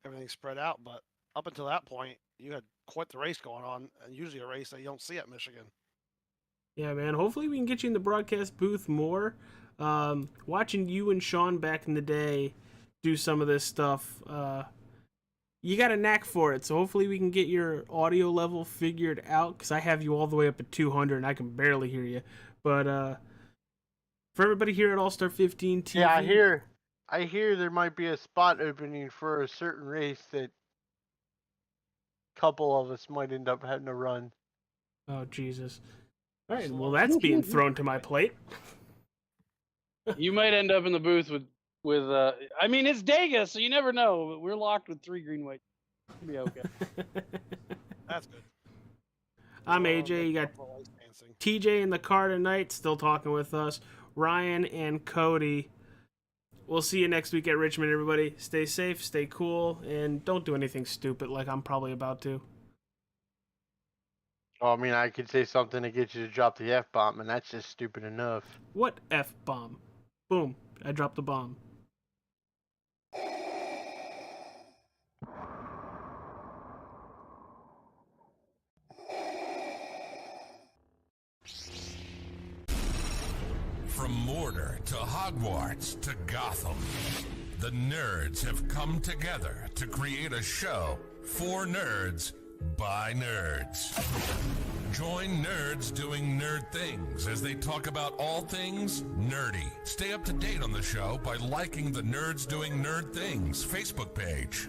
everything spread out. But up until that point, you had quite the race going on, and usually a race that you don't see at Michigan. Yeah, man. Hopefully we can get you in the broadcast booth more. Watching you and Sean back in the day do some of this stuff, you got a knack for it. So hopefully we can get your audio level figured out, because I have you all the way up at 200 and I can barely hear you. But for everybody here at All Star 15 TV, yeah, I hear there might be a spot opening for a certain race that a couple of us might end up having to run. Oh Jesus! All right, well that's being thrown to my plate. You might end up in the booth with I mean, it's Dega, so you never know. But we're locked with 3 green white. It'll be okay. That's good. I'm AJ. You got TJ in the car tonight, still talking with us. Ryan and Cody. We'll see you next week at Richmond, everybody. Stay safe, stay cool, and don't do anything stupid like I'm probably about to. Well, I mean, I could say something to get you to drop the F-bomb, and that's just stupid enough. What F-bomb? Boom. I dropped the bomb. From Mordor to Hogwarts to Gotham, the nerds have come together to create a show for nerds by nerds. Join nerds doing nerd things as they talk about all things nerdy. Stay up to date on the show by liking the Nerds Doing Nerd Things Facebook page.